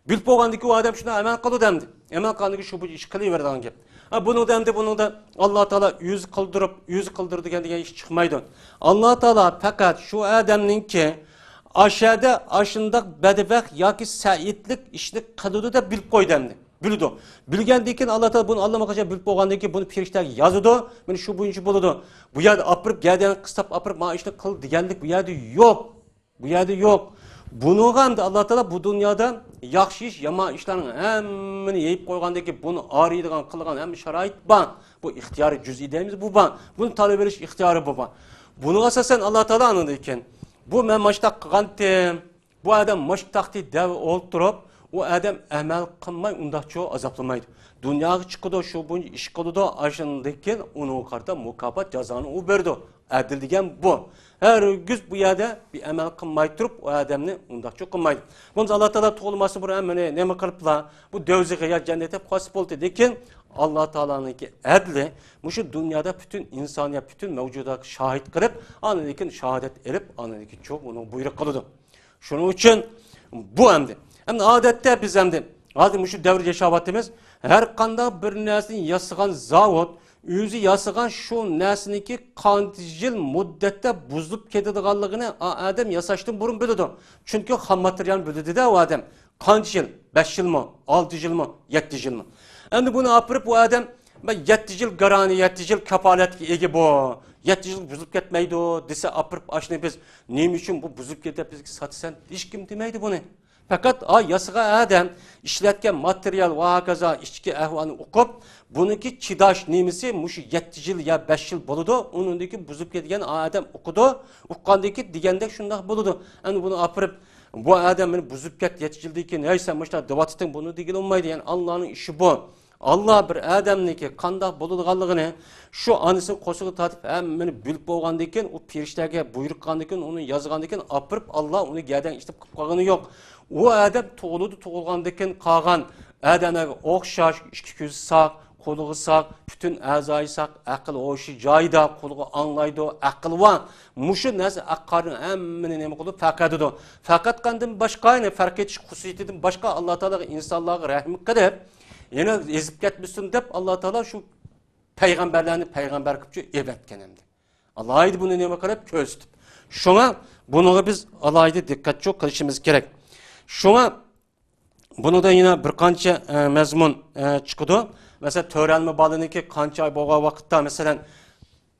Bilip boğandaki o adam şuna emel kılı demdi. Emel kılı şu bu iş kılıverdiğin gibi. Bunu demdi, bunu da Allah Teala yüz kıldırdı diye iş çıkmaydı. Allah Teala fakat şu adamın ki aşağıda aşındak bedebek ya ki saitlik işini kılıdı da bilip koy demdi. Bildi. Bilgendeki Allah Teala bunu anlamakça bilip boğandaki bunu perişte yazdı. Beni şu buyuncu buludu. Bu yerde apırıp geldiğin kıstap apırıp ma işini kıl diyenlik bu yerde yok. Bu yerde yok. Bunu da Allah Teala bu dünyada yaxşı iş, yama işlerin hemmini yeyip koygandaki bunu araydıgan, kılgan hem şarait ban. Bu ihtiyarı cüz'i deyimiz bu ban. Bunu talep ediş ihtiyarı bu ban. Bunu asasen Allah Teala anladıyken bu men maçta kılgantim. Bu adam maçtakti dev olturup o adam emel kılmay undakçı azaplamaydı. Dünyaya çıkıdı şu bunca iş kılıdı aşındıyken onu karda mukafat cezanı o verdi. Adil degen bu. Her güz bu yerde bir emel kılmay turup o adamını undakçı kılmaydı. Bunun Allah Teala toğulması bu emeli ne mi kılıpla bu dövziğe ya cennete kasip oldu deken Allah Teala'nın ki adli şu dünyada bütün insaniyet bütün mevcudat şahit kılıp anındaki şehadet erip anındaki çok onun buyruk kılıdı. Şunun için bu emdi. Hem adette biz emdi. Hadi şu devir yaşavatımız her kanda bir nesini yasıgan zavut özü yasıgan şu nesniki kanticil muddette buzulup ketadiganligini adam yasaştın burun bildi. Çünkü ham materyal bildi de o adam. Kanç yıl, 5 yıl mı, 6 yıl mı, 7 yıl mı? Endi bunu apırıp bu adam 7 yıl garani, 7 yıl kapaletki egi bu. 7 yıl buzulup ketmeydi o. Dese apırıp aşını biz neyim için bu buzulup ketip bizki satırsan hiç kim demeydi bunu. Fakat yasığa adam işletken materyal ve hakaza içki ehvanı okup bununki çidaş nemisi muşu 7 yıl ya 5 yıl buludu. Onundaki buzup ketken adam okudu. Ukkandaki digende şundak buludu. Yani bunu apırıp bu adamın buzup ket 7 yıldaki neyse muşta devatittin bunu digil olmaydı. Yani Allah'ın işi bu. Allah bir adamniki kandak buludğanlığını şu anısı kosuğu tatıp hemmini bilip boğandayken o periştege buyruqqandayken onu yazgandayken apırıp Allah onu gerden iştip kıpqağını yok. O adam toğulgandayken qağan adamga oqşaş, iki gözü sağ, koluğu sağ, bütün azayı sağ, akıl oşu cayda, koluğu anlaydı, akıl var. Muşu nesi akkarın hemmini nemi kolu fakadıdı. Fakat kandım başka ne fark etiş kusiyetidim başka Allah Teala insanlığa rahmi kadar yine ezip ketmişsin dep Allah Teala şu peygamberlerini peygamber kıpçı evetken emdi. Allah'ydı bunu neme karab köztüp. Şuna bunu biz Allah'ydı dikkat çok kılışımız gerek. Şuna bunu da yine bir kança mezmun çıkıdı. Mesela törelme balınınki kança ay boğa vakitte mesela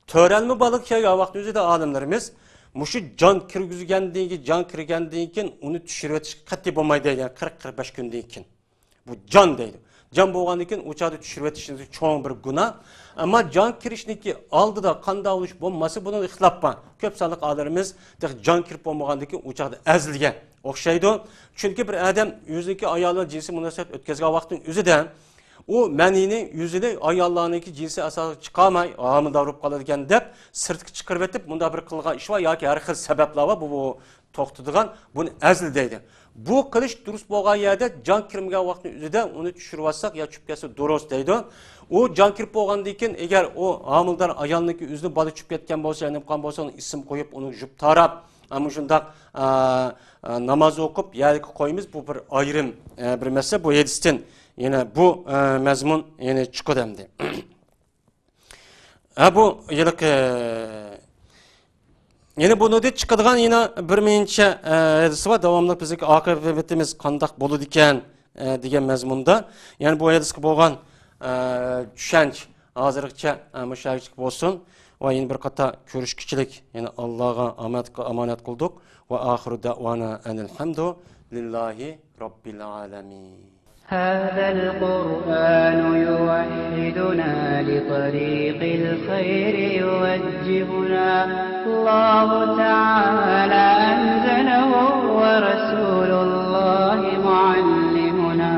törelme balık ya vakti özü de alimlerimiz muşu can kirgendiğinken onu düşürüvetiş katli bulmaydı yani 40-45 gündeyken. Bu can deydi. Can boğanlıkken uçağı düşürüvetişiniz çoğun bir günah. Ama can kirişniki aldı da kanda oluş bulması bunun ihtilaf var. Köp sanlık ağlarımız can kirip bulmağanlıkken uçağı ezilgen. Okşaydı. Çünkü bir adam yüzdeki ayağına cinsi münasebet ötkezgen vaktin özü de o meninin yüzünü ayollarniki jinsi asosga chiqolmay homildor bo'lib qoladi ekan deb sirtga chiqarib etib bunda bir qilgan ish bor yoki har xil sabablar bor bu to'xtadigan buni azl deydi. Bu qilish durust bo'lgan yerda jon kirmagan vaqtning o'zida uni tushirib olsak yo tushib ketsa durust deydi. O jon kirib bo'lgandan keyin agar o homildor ayolniki o'zini bola tushib ketgan bo'lsa, nimqon bo'lsa uni ism qo'yib uni yuvib tarab ama shundoq namoz o'qib yerga qo'yamiz. Bu bir ayrim bir masala. Bu hadisdan yine bu mazmun yine chiqadi hamdi. Bu yillik yine bunu da çıkadigan yine bir mincha hadisi var. Davamlı bizdeki akıbetimiz qandaq bo'ladi ekan degan mazmunda. Yani bu hadisga bo'lgan tushunch hozirgacha mushaylik bo'lsin va yana bir qator ko'rishkichilik yani Allohga omonat qildik va oxiru da'vana alhamdu lillahi robbil alamin.
هذا القرآن يوحدنا لطريق الخير يوجهنا الله تعالى أنزله ورسول الله معلمنا